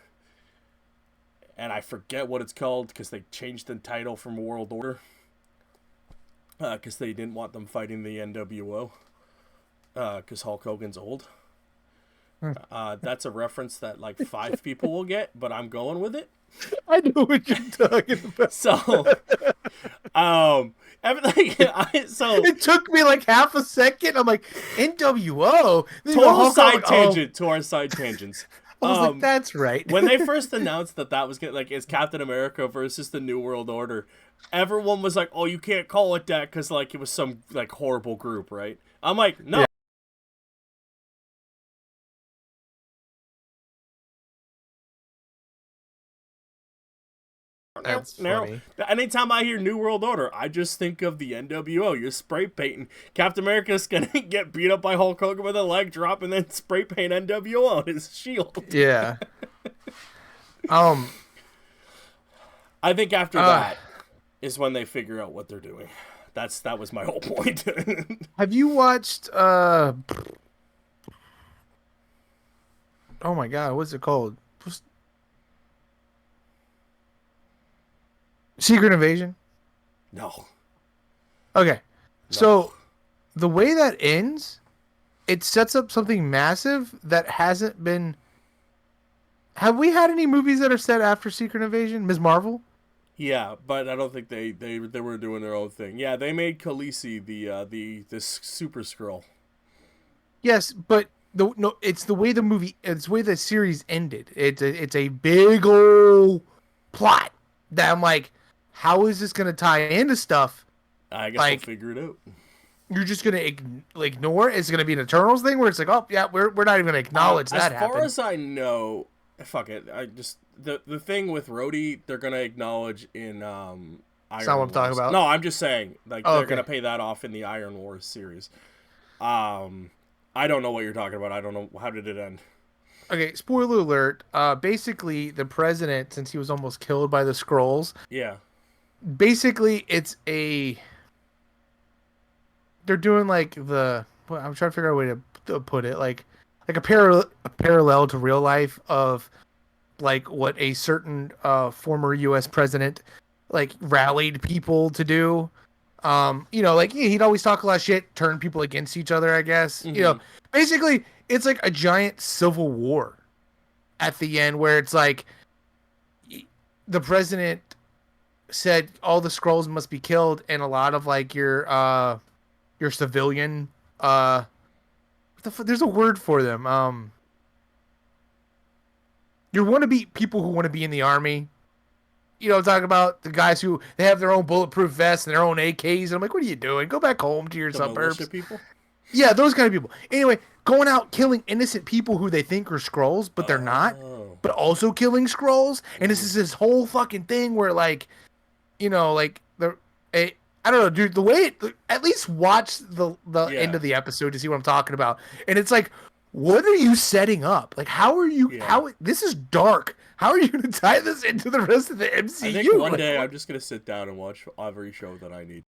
and I forget what it's called because they changed the title from World Order because they didn't want them fighting the NWO because Hulk Hogan's old. That's a reference that like 5 people will get, but I'm going with it. I know what you're talking about. So, everything. So It took me like half a second. I'm like, NWO. Then you go total Hulk side Hogan. tangent to our side tangents. I was like, that's right. When they first announced that was like it's Captain America versus the New World Order, everyone was like, "Oh, you can't call it that because like it was some like horrible group, right?" I'm like, no. Yeah. That's funny. Anytime I hear New World Order, I just think of the NWO. You're spray painting. Captain America's gonna get beat up by Hulk Hogan with a leg drop and then spray paint NWO on his shield. Yeah. I think after that is when they figure out what they're doing. That was my whole point. Have you watched oh my god, what's it called? Secret Invasion? No. Okay. So the way that ends, it sets up something massive that hasn't been. Have we had any movies that are set after Secret Invasion? Ms. Marvel? Yeah, but I don't think they were doing their own thing. Yeah, they made Khaleesi the Super Skrull. Yes, but it's the way it's the way the series ended. It's a big old plot that I'm like, how is this gonna tie into stuff? I guess like, we'll figure it out. You're just gonna ignore it? It's gonna be an Eternals thing where it's like, oh yeah, we're not even gonna acknowledge that happened. As far as I know, fuck it. I just the thing with Rhodey, they're gonna acknowledge in Iron That's not what I'm talking about. No, I'm just saying they're gonna pay that off in the Iron Wars series. I don't know what you're talking about. I don't know, how did it end? Okay, spoiler alert. Basically, the president, since he was almost killed by the Skrulls. Yeah. Basically, they're doing like I'm trying to figure out a way to put it, like a parallel to real life of like what a certain former U.S. president like rallied people to do. Like he'd always talk a lot of shit, turn people against each other, I guess. Mm-hmm. Basically it's like a giant civil war at the end where it's like the president said all the Skrulls must be killed, and a lot of like your civilian there's a word for them. You want to be people who want to be in the army. I'm talking about the guys who they have their own bulletproof vests and their own AKs. And I'm like, what are you doing? Go back home to your suburbs. People? Yeah, those kind of people. Anyway, going out killing innocent people who they think are Skrulls, but they're not. But also killing Skrulls. And this is this whole fucking thing where like, I don't know, dude. The way at least watch the end of the episode to see what I'm talking about. And it's like, what are you setting up? Like, how are you? How this is dark. How are you going to tie this into the rest of the MCU? I think one day I'm just going to sit down and watch every show that I need.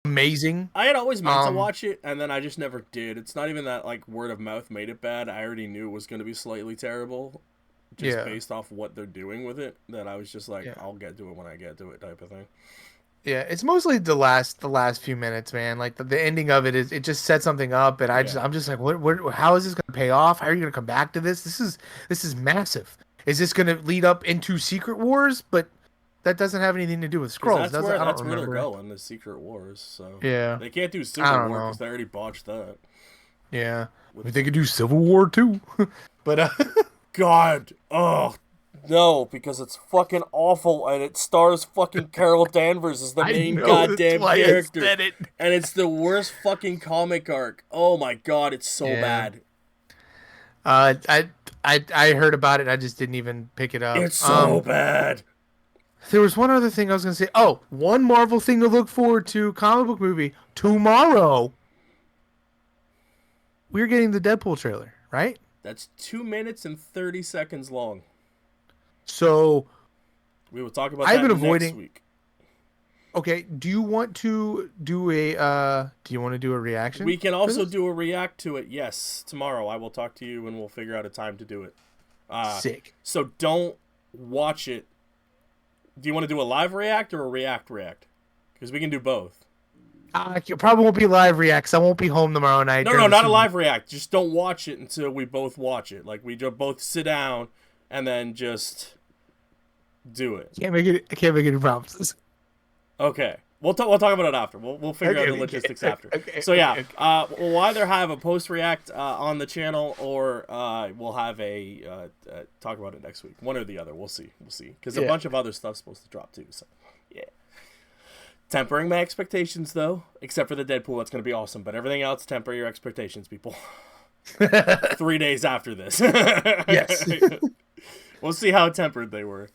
Amazing. I had always meant to watch it, and then I just never did. It's not even that like word of mouth made it bad. I already knew it was going to be slightly terrible, just based off what they're doing with it. That I was just like, I'll get to it when I get to it, type of thing. Yeah, it's mostly the last few minutes, man. Like the ending of it it just sets something up, and I'm just like, what? How is this going to pay off? How are you going to come back to this? This is massive. Is this going to lead up into Secret Wars? But that doesn't have anything to do with Skrulls. That's where they're going, the Secret Wars. So they can't do Civil War because they already botched that. Yeah, they could do Civil War too, but God, no, because it's fucking awful, and it stars fucking Carol Danvers as the main goddamn character, and it's the worst fucking comic arc. Oh my god, it's so bad. I heard about it. I just didn't even pick it up. It's so bad. There was one other thing I was gonna say. Oh, one Marvel thing to look forward to: comic book movie tomorrow. We're getting the Deadpool trailer, right? That's 2 minutes and 30 seconds long. So we will talk about that next week. Okay, do you want to do a reaction? We can also do a react to it. Yes, tomorrow I will talk to you and we'll figure out a time to do it. Sick. So don't watch it. Do you want to do a live react or a react? Because we can do both. Probably won't be live reacts. I won't be home tomorrow night. No, not a live react. Just don't watch it until we both watch it. Like, we both sit down and then just do it. I can't make any promises. Okay. We'll talk about it after. We'll figure out the logistics after. So yeah, we'll either have a post react on the channel, or we'll have a talk about it next week. One or the other. We'll see. Because a bunch of other stuff's supposed to drop too. So yeah. Tempering my expectations though, except for the Deadpool. That's gonna be awesome. But everything else, temper your expectations, people. 3 days after this. Yes. We'll see how tempered they were.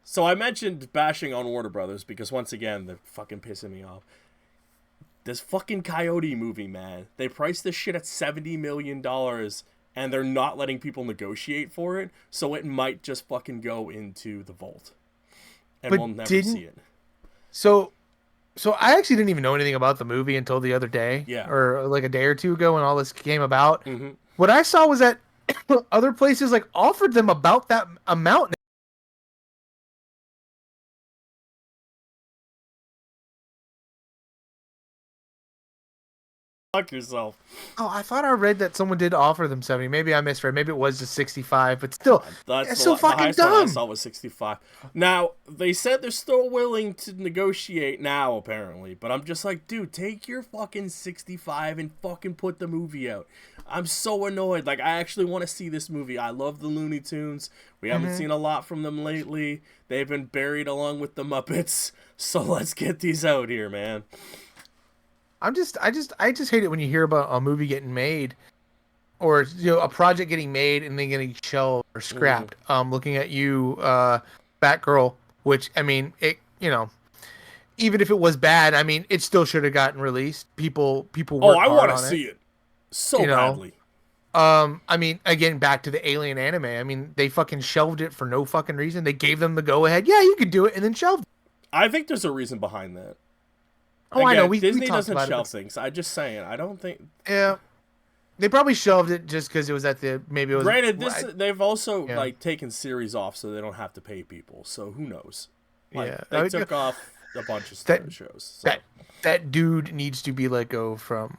So I mentioned bashing on Warner Brothers because, once again, they're fucking pissing me off. This fucking Coyote movie, man. They priced this shit at $70 million, and they're not letting people negotiate for it, so it might just fucking go into the vault. And we'll never see it. So I actually didn't even know anything about the movie until the other day. Yeah. Or like a day or two ago when all this came about. Mm-hmm. What I saw was that other places like offered them about that amount. Fuck yourself. Oh, I thought I read that someone did offer them 70. Maybe I misread. Maybe it was just 65, but still, that's so fucking dumb. I saw was 65. Now, they said they're still willing to negotiate now, apparently, but I'm just like, dude, take your fucking 65 and fucking put the movie out. I'm so annoyed. Like, I actually want to see this movie. I love the Looney Tunes. We haven't seen a lot from them lately. They've been buried along with the Muppets, so let's get these out here, man. I just hate it when you hear about a movie getting made, or a project getting made and then getting shelved or scrapped. Looking at you, Batgirl, which I mean, it even if it was bad, I mean, it still should have gotten released. People. Oh, I want to see it so badly. I mean, again, back to the Alien anime. I mean, they fucking shelved it for no fucking reason. They gave them the go ahead. Yeah, you could do it, and then shelved it. I think there's a reason behind that. Oh, again, I know. Disney doesn't shelve things. I'm just saying. I don't think. Yeah, they probably shelved it just because it was at the maybe it was. Granted, they've also like taken series off so they don't have to pay people. So who knows? Like, they took off a bunch of shows. So. That dude needs to be let go from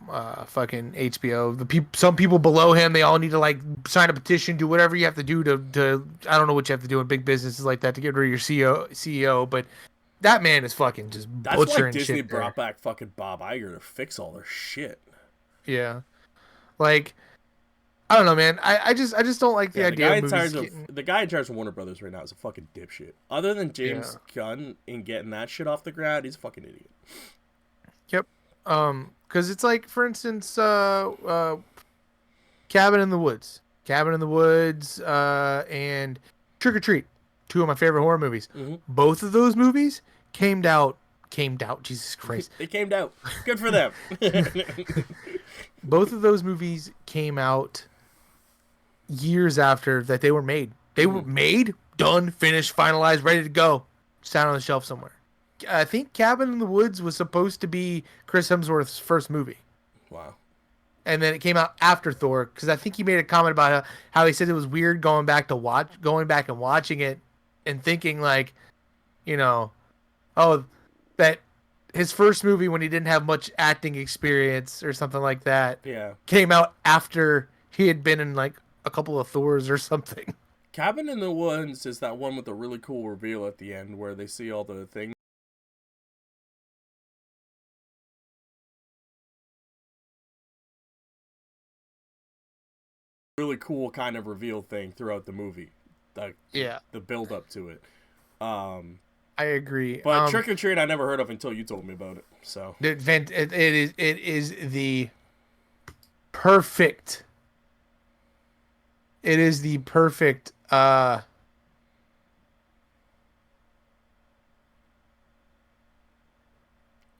fucking HBO. Some people below him, they all need to like sign a petition, do whatever you have to do to I don't know what you have to do in big businesses like that to get rid of your CEO, but. That man is fucking just butchering shit. That's why Disney brought back fucking Bob Iger to fix all their shit. Yeah, like I don't know, man. I just don't like the idea. The guy in charge of Warner Brothers right now is a fucking dipshit. Other than James Gunn in getting that shit off the ground, he's a fucking idiot. Yep. Because it's like, for instance, Cabin in the Woods, and Trick or Treat. 2 of my favorite horror movies. Both of those movies came out. Jesus Christ. They came out. Good for them. Both of those movies came out years after that they were made. They were made, done, finished, finalized, ready to go. Sat on the shelf somewhere. I think Cabin in the Woods was supposed to be Chris Hemsworth's first movie. Wow. And then it came out after Thor, because I think he made a comment about how he said it was weird going back and watching it and thinking like, that his first movie when he didn't have much acting experience or something like that came out after he had been in like a couple of Thors or something. Cabin in the Woods is that one with a really cool reveal at the end where they see all the things. Really cool kind of reveal thing throughout the movie. The build up to it. I agree. But Trick or Treat I never heard of until you told me about it. So it is the perfect. It is the perfect.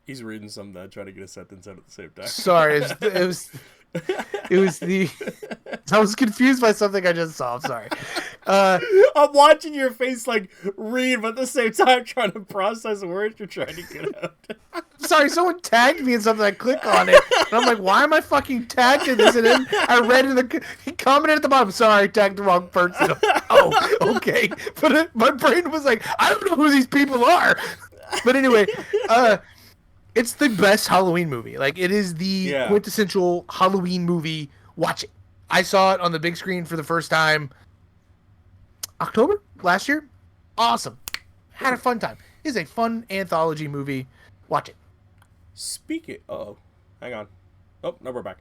He's reading something. Trying to get a sentence out at the same time. Sorry, it was the. I was confused by something I just saw. I'm sorry. I'm watching your face like read, but at the same time trying to process words you're trying to get out. Sorry, someone tagged me in something. I click on it, and I'm like, "Why am I fucking tagged in this?" And then I read he commented at the bottom, "Sorry, I tagged the wrong person." Oh, okay. But my brain was like, "I don't know who these people are." But anyway, uh, it's the best Halloween movie. Like, it is the Yeah. quintessential Halloween movie. Watch it. I saw it on the big screen for the first time October last year. Awesome. Had a fun time. It's a fun anthology movie. Watch it. Speaking. Oh, hang on. Oh, no, we're back.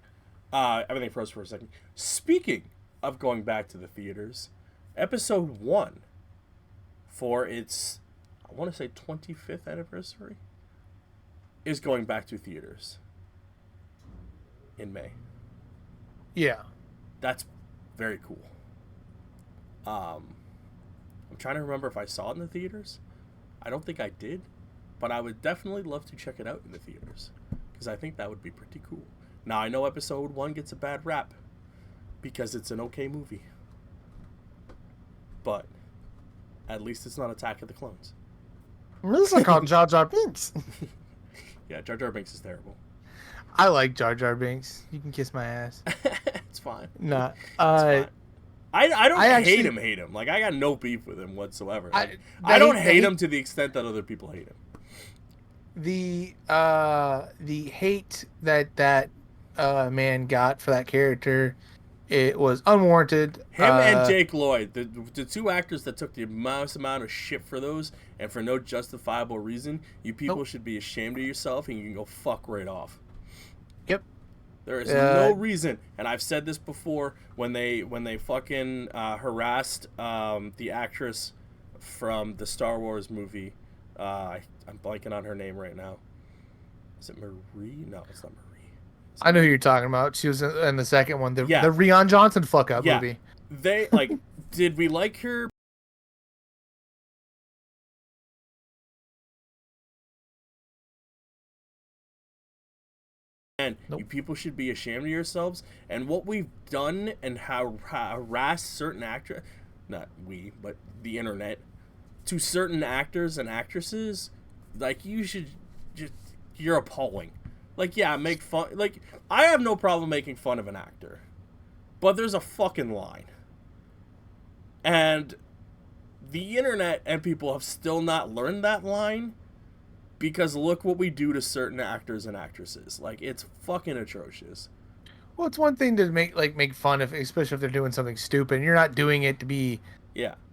Everything froze for a second. Speaking of going back to the theaters, episode 1 for its, I want to say 25th anniversary, is going back to theaters in May. Yeah. That's very cool. I'm trying to remember if I saw it in the theaters. I don't think I did, but I would definitely love to check it out in the theaters because I think that would be pretty cool. Now, I know episode 1 gets a bad rap because it's an okay movie, but at least it's not Attack of the Clones. This is called Jar Jar Binks. Yeah, Jar Jar Binks is terrible. I like Jar Jar Binks. You can kiss my ass. It's fine. Nah. It's fine. I don't actually hate him. Like, I got no beef with him whatsoever. Like, I I don't hate him to the extent that other people hate him. The hate that man got for that character, it was unwarranted. Him and Jake Lloyd, the two actors that took the most amount of shit for those, and for no justifiable reason, you people should be ashamed of yourself, and you can go fuck right off. Yep. There is no reason, and I've said this before, when they fucking harassed the actress from the Star Wars movie. I'm blanking on her name right now. Is it Marie? No, it's not Marie. I know who you're talking about. She was in the second one, the Rian Johnson fuck up movie. They did we like her? And Nope. you people should be ashamed of yourselves. And what we've done and how harassed certain actors, not we, but the internet, to certain actors and actresses, like, you should just, you're appalling. Like, yeah, make fun. Like, I have no problem making fun of an actor, but there's a fucking line. And the internet and people have still not learned that line, because look what we do to certain actors and actresses. Like, it's fucking atrocious. Well, it's one thing to make fun of, especially if they're doing something stupid. You're not doing it to be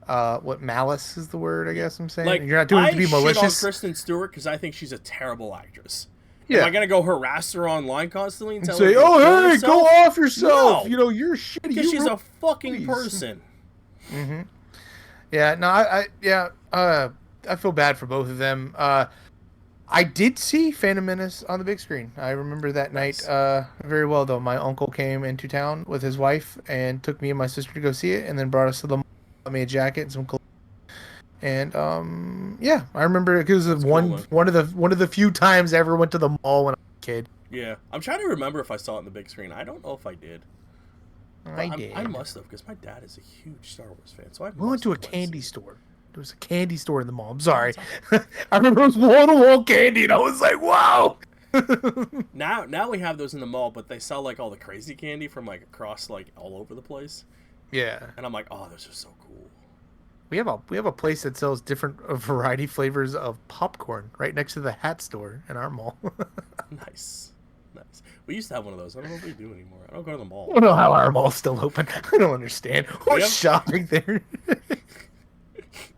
what malice is the word, I guess I'm saying. Like, you're not doing it to be malicious. I shit on Kristen Stewart because I think she's a terrible actress. Yeah. Am I gonna go harass her online constantly and tell say, her to "Oh, hey, herself? go off yourself"? No. You know, you're shitty. Because she's a fucking person. Mm-hmm. Yeah. No. I feel bad for both of them. I did see Phantom Menace on the big screen. I remember that night very well, though. My uncle came into town with his wife and took me and my sister to go see it, and then brought us to the mall. Got me a jacket and some clothes. And yeah, I remember it was one of the few times I ever went to the mall when I was a kid. Yeah, I'm trying to remember if I saw it on the big screen. I don't know if I did. I did. I must have, because my dad is a huge Star Wars fan. So we went to a candy store. There was a candy store in the mall. I'm sorry. I remember it was wall-to-wall candy, and I was like, wow. Now we have those in the mall, but they sell like all the crazy candy from like across like all over the place. Yeah. And I'm like, oh, those are so cool. We have a place that sells different variety flavors of popcorn right next to the hat store in our mall. Nice. We used to have one of those. I don't know if we do anymore. I don't go to the mall. I don't know how our mall's still open. I don't understand. Who's shopping there?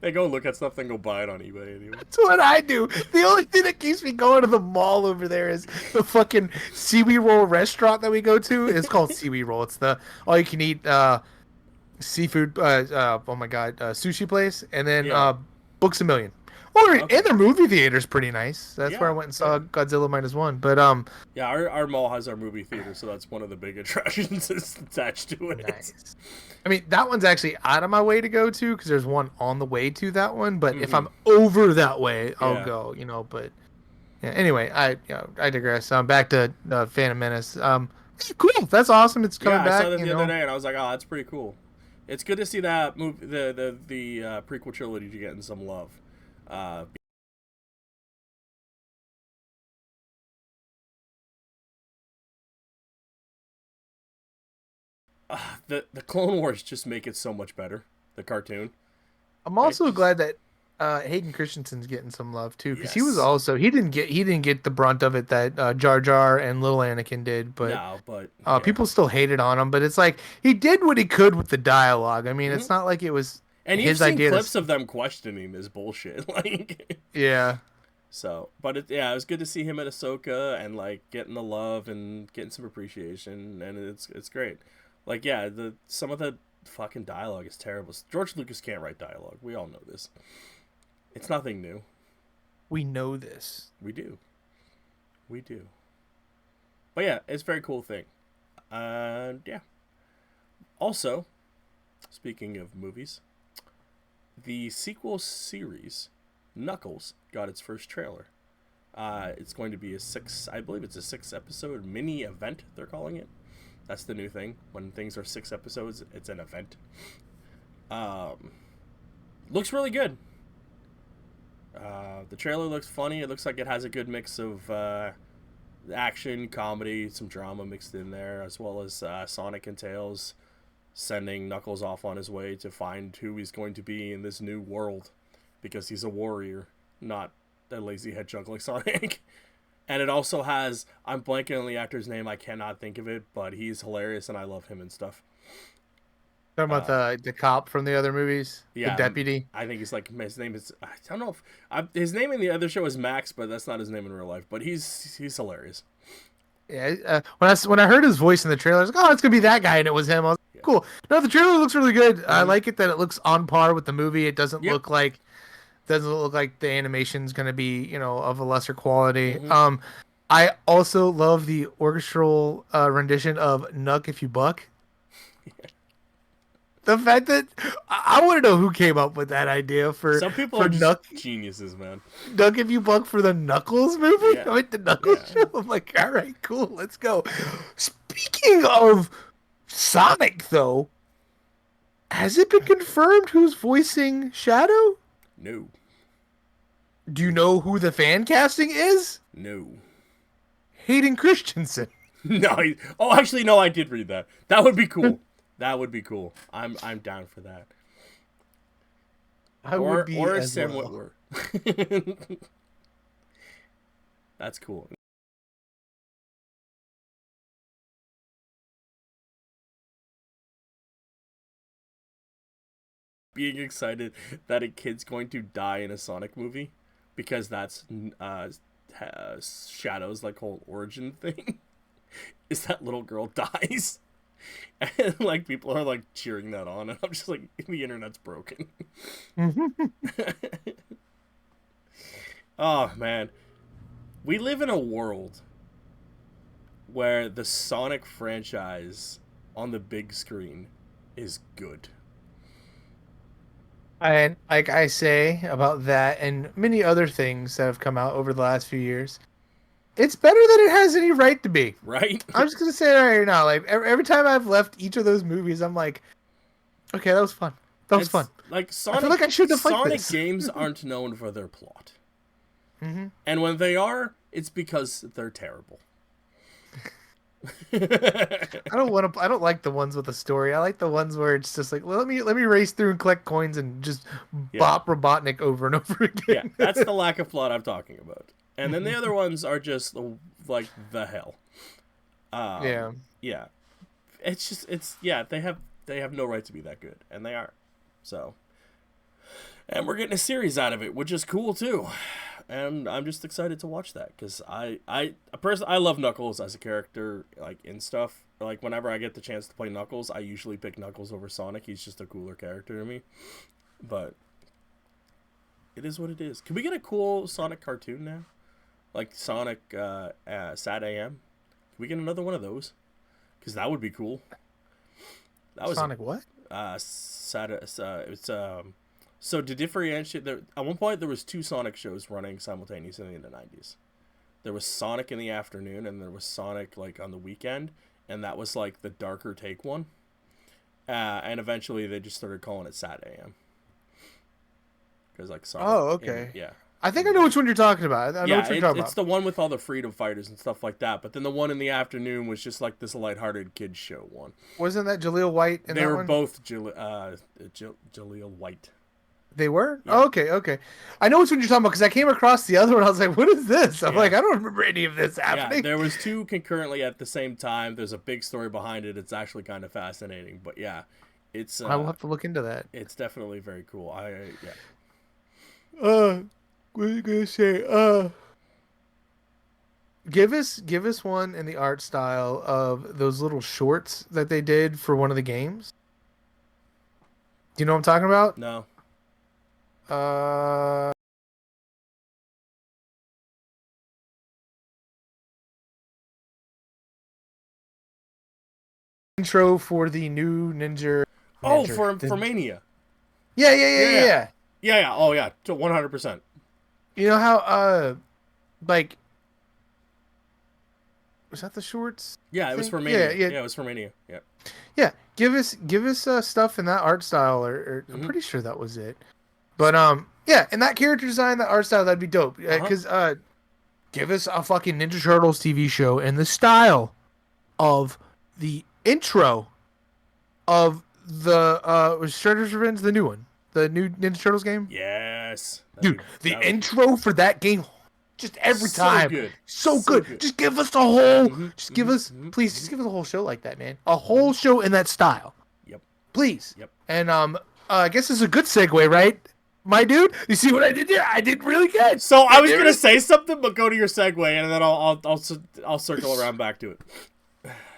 They go look at stuff, then go buy it on eBay anyway. That's what I do. The only thing that keeps me going to the mall over there is the fucking seaweed roll restaurant that we go to. It's called seaweed roll. It's the all you can eat seafood. Oh my god, sushi place, and then Books A Million. And their movie theater's pretty nice. That's where I went and saw Godzilla -1. But yeah, our mall has our movie theater, so that's one of the big attractions that's attached to it. Nice. I mean, that one's actually out of my way to go to because there's one on the way to that one. But if I'm over that way, I'll go. You know, but yeah. Anyway, I digress. Back to Phantom Menace. Cool. That's awesome. It's coming back. I saw that the other day, and I was like, oh, that's pretty cool. It's good to see that movie, the prequel trilogy getting some love. The Clone Wars just make it so much better. The cartoon. I'm also glad that Hayden Christensen's getting some love too, because Yes. he didn't get the brunt of it that Jar Jar and Little Anakin did, but No, but here. people still hated on him. But it's like he did what he could with the dialogue. I mean, Hmm. it's not like it was And you've his seen idea to. clips of them questioning this bullshit, like. Yeah, So, but it was good to see him at Ahsoka and like getting the love and getting some appreciation, and it's great. Like, yeah, the some of the fucking dialogue is terrible. George Lucas can't write dialogue. We all know this. It's nothing new. we know this. We do. We do. But yeah, it's a very cool thing. And yeah. Also, speaking of movies, the sequel series, Knuckles, got its first trailer. It's going to be I believe it's a 6 episode mini event, they're calling it. That's the new thing. When things are 6 episodes, it's an event. Um, Looks really good. The trailer looks funny. It looks like it has a good mix of action, comedy, some drama mixed in there, as well as Sonic and Tails sending Knuckles off on his way to find who he's going to be in this new world, because he's a warrior, not a lazy hedgehog like Sonic. And it also has, I'm blanking on the actor's name, I cannot think of it, but he's hilarious and I love him and stuff. Talking about Uh, the cop from the other movies, the yeah, deputy. I think he's like, his name is, I don't know if, his name in the other show is Max, but that's not his name in real life, but he's hilarious. Yeah, when I heard his voice in the trailer, I was like, oh, it's gonna be that guy, and it was him. I was Yeah. like, cool. No, the trailer looks really good. I Mm-hmm. like it that it looks on par with the movie. It Yep. doesn't look like the animation's gonna be, of a lesser quality. Mm-hmm. I also love the orchestral rendition of "Nuck If You Buck." The fact that I want to know who came up with that idea Some people are just Nuck geniuses, man. Nuck If You Buck for the Knuckles movie. Yeah. I mean, the Knuckles Yeah. show. I'm like, all right, cool, let's go. Speaking of Sonic, though, has it been confirmed who's voicing Shadow? No. Do you know who the fan casting is? No. Hayden Christensen. No. Actually, no. I did read that. That would be cool. That would be cool. I'm down for that. I Or would be or a as Sam well. Witwer. That's cool. Being excited that a kid's going to die in a Sonic movie, because that's Shadow's like whole origin thing. Is that little girl dies, and like people are like cheering that on, and I'm just like, the internet's broken. Oh man, we live in a world where the Sonic franchise on the big screen is good. And like I say about that and many other things that have come out over the last few years, it's better than it has any right to be. Right? I'm just gonna say it right now. Like every time I've left each of those movies, I'm like, okay, that was fun. That was fun. It's like I feel like I shouldn't have liked Sonic this. games aren't known for their plot. Hmm. And when they are, it's because they're terrible. I don't want to. I don't like the ones with a story. I like the ones where it's just like, well, let me race through and collect coins and just Yeah. bop Robotnik over and over Yeah, again. that's the lack of plot I'm talking about. And then the other ones are just like the hell. Yeah. Yeah. They have no right to be that good, and they are. So, and we're getting a series out of it, which is cool too. And I'm just excited to watch that, because I personally, I love Knuckles as a character, like in stuff. Like whenever I get the chance to play Knuckles, I usually pick Knuckles over Sonic. He's just a cooler character to me. But it is what it is. Can we get a cool Sonic cartoon now? Like Sonic Sad AM? Can we get another one of those? Because that would be cool. That was Sonic what? Sad. It's So to differentiate, at one point there was two Sonic shows running simultaneously in the 90s. There was Sonic in the afternoon, and there was Sonic like on the weekend, and that was like the darker take one. And eventually they just started calling it Sad AM. Because like Sonic. Oh, okay. Yeah. I think I know which one you're talking about. I know what you're talking It's about. the one with all the freedom fighters and stuff like that. But then the one in the afternoon was just like this lighthearted kids show one. Wasn't that Jaleel White in They that were one? both Jaleel White. They were? Yeah. Oh, okay. I know which one you're talking about because I came across the other one. I was like, what is this? I'm Yeah. like, I don't remember any of this Yeah, happening. there was two concurrently at the same time. There's a big story behind it. It's actually kind of fascinating. But yeah, it's I will have to look into that. it's definitely very cool. Yeah. What are you gonna say? Give us one in the art style of those little shorts that they did for one of the games. Do you know what I'm talking about? No. Uh, intro for the new Oh, Ninja. for Mania. Yeah, yeah. Yeah. Yeah, yeah. Oh, yeah. 100%. You know how like was that the shorts? Yeah, I it was think? for Mania. Yeah. Yeah, it was for Mania. Yeah. Yeah. Give us stuff in that art style, or I'm Mm-hmm. pretty sure that was it. But yeah, and that character design, that art style, that'd be dope. Uh-huh. Because give us a fucking Ninja Turtles TV show in the style of the intro of the Shredder's Revenge, the new one, the new Ninja Turtles game. Yes. Dude, the intro for that game, just every so time, good. so good. Just give us the whole, please, just mm-hmm. give us a whole show like that, man. A whole show in that style. Yep. Please. Yep. And I guess it's a good segue, right? My dude, you see what I did there? I did really good. So I was gonna say something, but go to your segue, and then I'll circle around back to it.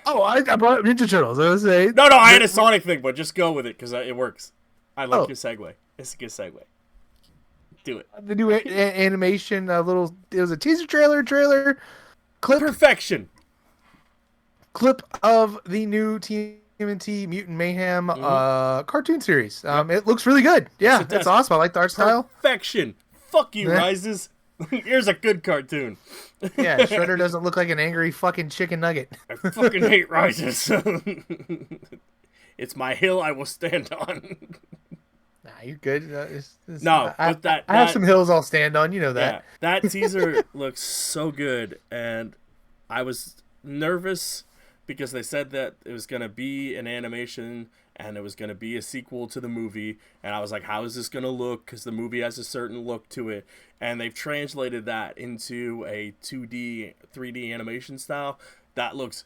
Oh, I brought up Ninja Turtles. I was saying. No, I had a Sonic thing, but just go with it because it works. I like your segue. It's a good segue. Do it. The new animation, it was a teaser trailer clip. Perfection. Clip of the new TMNT Mutant Mayhem cartoon series. It looks really good. Yeah, it's awesome. I like the art style. Perfection. Fuck you, Rises. Here's a good cartoon. Yeah, Shredder doesn't look like an angry fucking chicken nugget. I fucking hate Rises. It's my hill I will stand on. Nah, you're good. No, but I have some hills I'll stand on. You know that. Yeah, that teaser looks so good, and I was nervous because they said that it was going to be an animation and it was going to be a sequel to the movie, and I was like, how is this going to look? Because the movie has a certain look to it, and they've translated that into a 2D, 3D animation style that looks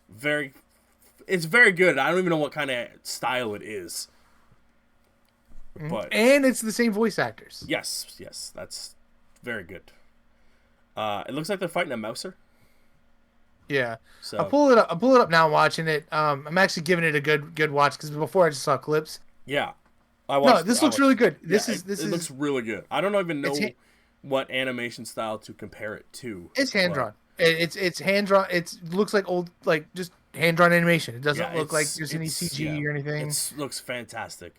it's very good. I don't even know what kind of style it is. But and it's the same voice actors. Yes, that's very good. It looks like they're fighting a mouser. Yeah, so I'll pull it up now. Watching it, I'm actually giving it a good watch because before I just saw clips. Yeah, this looks really good. It looks really good. I don't even know what animation style to compare it to. It's hand drawn. It's hand drawn. It looks like old, like just hand drawn animation. It doesn't look like there's any CG or anything. It looks fantastic.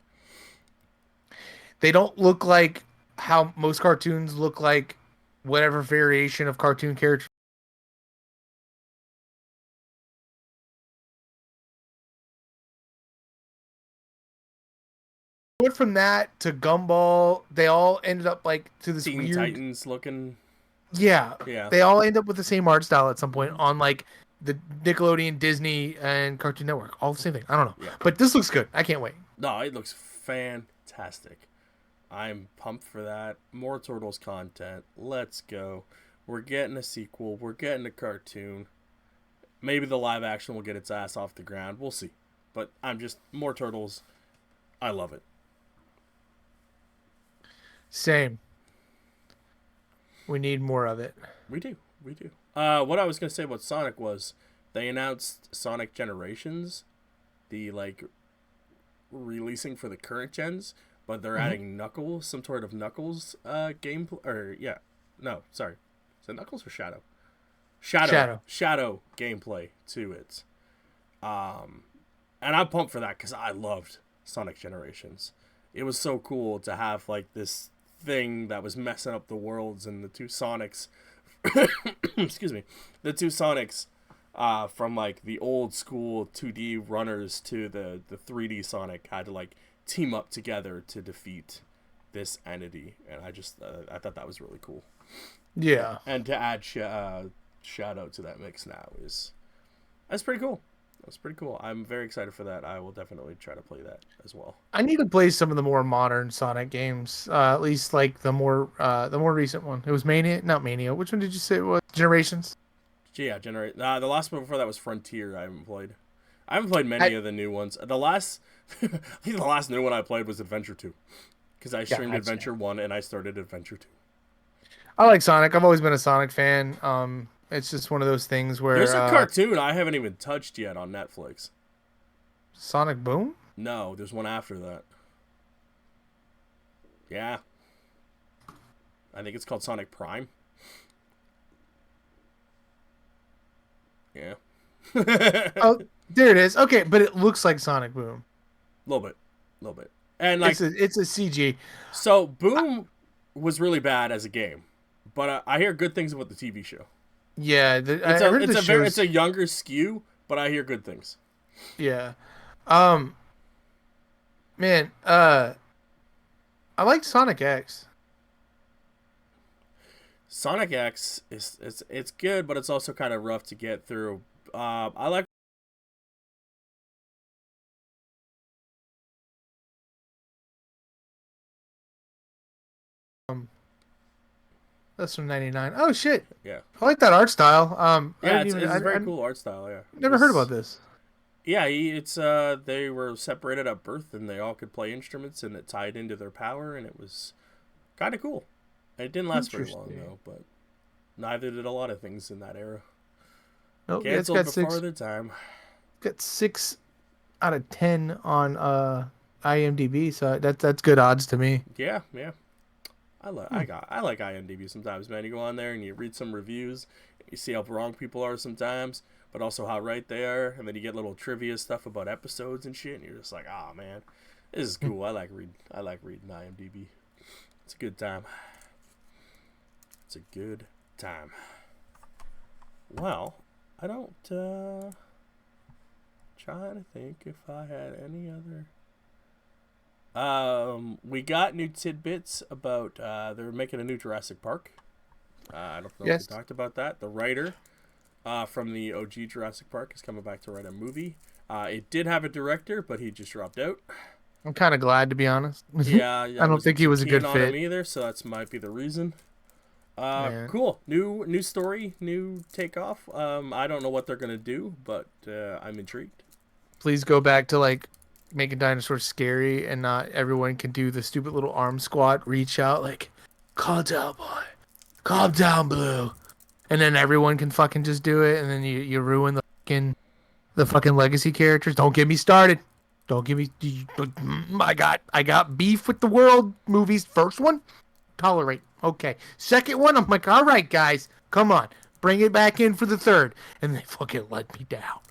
They don't look like how most cartoons look like, whatever variation of cartoon character. Went from that to Gumball. They all ended up like to this Teen weird Titans looking. Yeah. Yeah. They all end up with the same art style at some point on like the Nickelodeon, Disney, and Cartoon Network. All the same thing. I don't know. Yeah. But this looks good. I can't wait. No, it looks fantastic. I'm pumped for that. More Turtles content. Let's go. We're getting a sequel. We're getting a cartoon. Maybe the live action will get its ass off the ground. We'll see. But more Turtles. I love it. Same. We need more of it. We do. What I was going to say about Sonic was they announced Sonic Generations, the releasing for the current gens, but they're adding Knuckles, some sort of Knuckles gameplay. Sorry. Is it Knuckles or Shadow? Shadow gameplay to it. And I'm pumped for that because I loved Sonic Generations. It was so cool to have like this thing that was messing up the worlds, and the two Sonics excuse me, the two Sonics from like the old school 2D runners to the 3D Sonic had to like team up together to defeat this entity, and I thought that was really cool. Yeah. And to add Shadow to that mix now that's pretty cool. That's pretty cool. I'm very excited for that. I will definitely try to play that as well. I need to play some of the more modern Sonic games. At least like the more recent one. It was Mania, not Mania. Which one did you say it was? Generations. Yeah, generate. The last one before that was Frontier. I haven't played. I haven't played many I, of the new ones. The last, I think the last new one I played was Adventure 2, because I streamed Adventure 1 and I started Adventure 2. I like Sonic. I've always been a Sonic fan. It's just one of those things where There's a cartoon I haven't even touched yet on Netflix. Sonic Boom. No, there's one after that. Yeah, I think it's called Sonic Prime. Yeah. Oh, there it is. Okay, but it looks like Sonic Boom. A little bit, and like it's a CG. So Boom was really bad as a game, but I hear good things about the TV show. Yeah, it's a younger skew, but I hear good things. Yeah, man, I like Sonic X. Sonic X it's good, but it's also kind of rough to get through. I like. That's from '99. Oh shit! Yeah, I like that art style. Yeah, it's a very cool art style. Yeah, never heard about this. Yeah, it's they were separated at birth and they all could play instruments and it tied into their power and it was kind of cool. It didn't last very long though, but neither did a lot of things in that era. Nope, Canceled it's got before their time. Got 6 out of 10 on IMDb, so that's good odds to me. Yeah. I like IMDb sometimes, man. You go on there and you read some reviews, you see how wrong people are sometimes, but also how right they are, and then you get little trivia stuff about episodes and shit, and you're just like, oh man, this is cool. I like reading IMDb. It's a good time. It's a good time. Well, I don't trying to think if I had any other. We got new tidbits about they're making a new Jurassic Park. I don't know if we talked about that. The writer from the OG Jurassic Park is coming back to write a movie. It did have a director, but he just dropped out. I'm kind of glad, to be honest. Yeah, I don't think he was a good fit on him either, so that might be the reason. Cool. New story, new takeoff. I don't know what they're gonna do, but I'm intrigued. Please go back to like making dinosaurs scary and not everyone can do the stupid little arm squat, reach out like, calm down, boy, calm down, Blue, and then everyone can fucking just do it, and then you ruin the fucking legacy characters. Don't get me started. Don't give me. I got beef with the world movies. First one, tolerate. Okay. Second one, I'm like, all right, guys, come on. Bring it back in for the third, and they fucking let me down.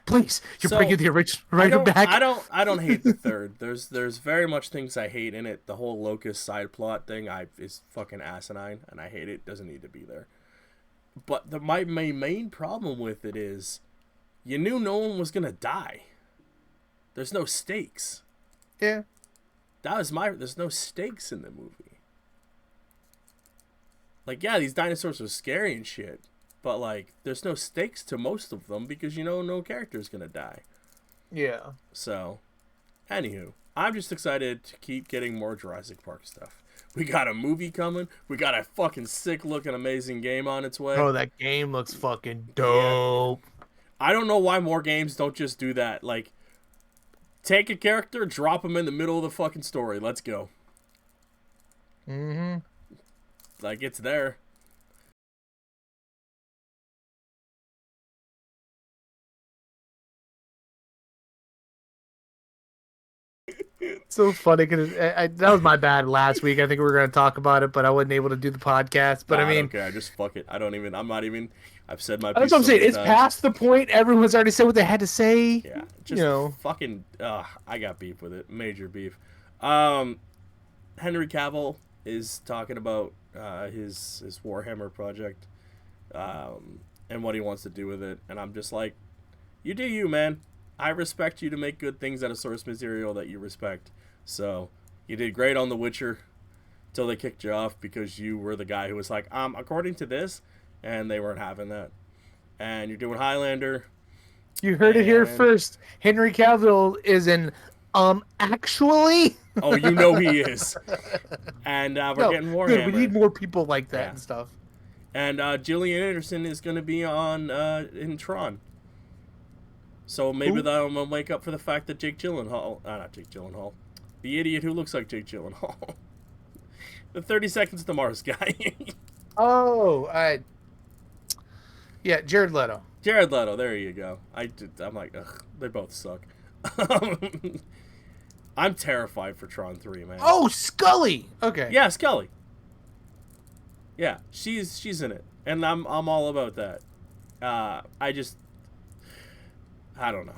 Please, you're bringing the original writer back. I don't hate the third. There's very much things I hate in it. The whole Locust side plot thing is fucking asinine, and I hate it. Doesn't need to be there. But my main problem with it is, you knew no one was gonna die. There's no stakes. Yeah. There's no stakes in the movie. Like, yeah, these dinosaurs are scary and shit, but, like, there's no stakes to most of them because you know no character's gonna die. Yeah. So, anywho, I'm just excited to keep getting more Jurassic Park stuff. We got a movie coming. We got a fucking sick-looking, amazing game on its way. Oh, that game looks fucking dope. Yeah. I don't know why more games don't just do that. Like, take a character, drop him in the middle of the fucking story. Let's go. Mm-hmm. Like, it's there. It's so funny because that was my bad last week. I think we were going to talk about it, but I wasn't able to do the podcast. But I mean, okay, I just fuck it. I've said my piece. That's what I'm saying. It's past the point. Everyone's already said what they had to say. Yeah, just fucking. I got beef with it. Major beef. Henry Cavill is talking about his Warhammer project, and what he wants to do with it, and I'm just like, you do you, man. I respect you to make good things out of source material that you respect. So you did great on The Witcher till they kicked you off because you were the guy who was like, according to this, and they weren't having that. And you're doing Highlander, You heard it here And first. Henry Cavill is an actually. oh, you know he is. And we're No, getting good. We need Warhammer. more people like that Yeah. and stuff. And Gillian Anderson is going to be on in Tron. So maybe Who? that'll make up for the fact that Jake Gyllenhaal, not Jake Gyllenhaal, the idiot who looks like Jake Gyllenhaal, the 30 Seconds to Mars guy. Oh, yeah, Jared Leto. Jared Leto, there you go. I'm like, ugh, they both suck. I'm terrified for Tron 3, man. Oh, Scully. Okay. Yeah, Skelly. Yeah, she's in it, and I'm all about that. I don't know.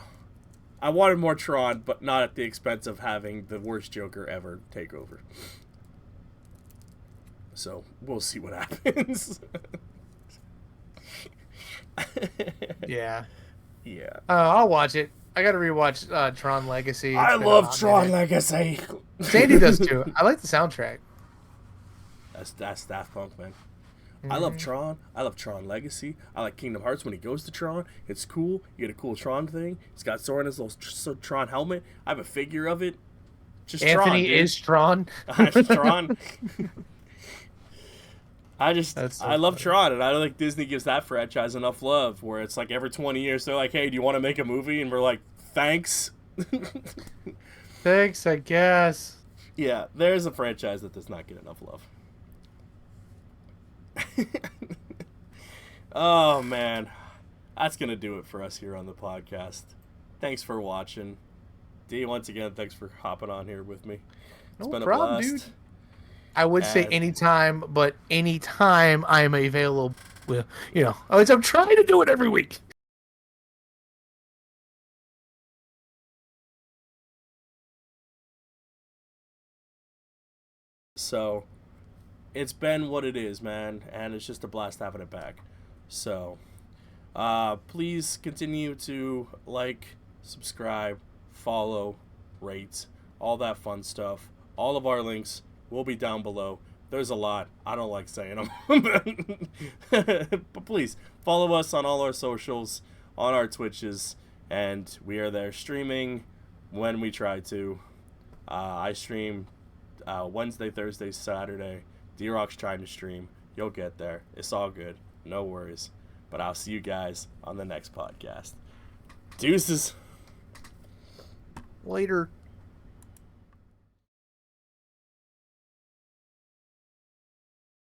I wanted more Tron, but not at the expense of having the worst Joker ever take over. So we'll see what happens. Yeah. Yeah. I'll watch it. I got to rewatch Tron Legacy. I love Tron Legacy. Sandy does too. I like the soundtrack. That's Daft Punk, man. I love Tron. I love Tron Legacy. I like Kingdom Hearts when he goes to Tron. It's cool. You get a cool Tron thing. He's got Sora in his little Tron helmet. I have a figure of it. Just Anthony Tron, is Tron. Tron. I love Tron, and I don't think Disney gives that franchise enough love. Where it's like every 20 years they're like, "Hey, do you want to make a movie?" And we're like, "Thanks." Thanks, I guess. Yeah, there's a franchise that does not get enough love. Oh man, that's gonna do it for us here on the podcast. Thanks for watching. D, once again, thanks for hopping on here with me. It's been a blast. Dude. I would say anytime, but anytime I'm available, I'm trying to do it every week. So, it's been what it is, man, and it's just a blast having it back. So, please continue to like, subscribe, follow, rate, all that fun stuff. All of our links will be down below. There's a lot. I don't like saying them. But please, follow us on all our socials, on our Twitches, and we are there streaming when we try to. I stream Wednesday, Thursday, Saturday. D-Rock's trying to stream. You'll get there. It's all good. No worries. But I'll see you guys on the next podcast. Deuces. Later.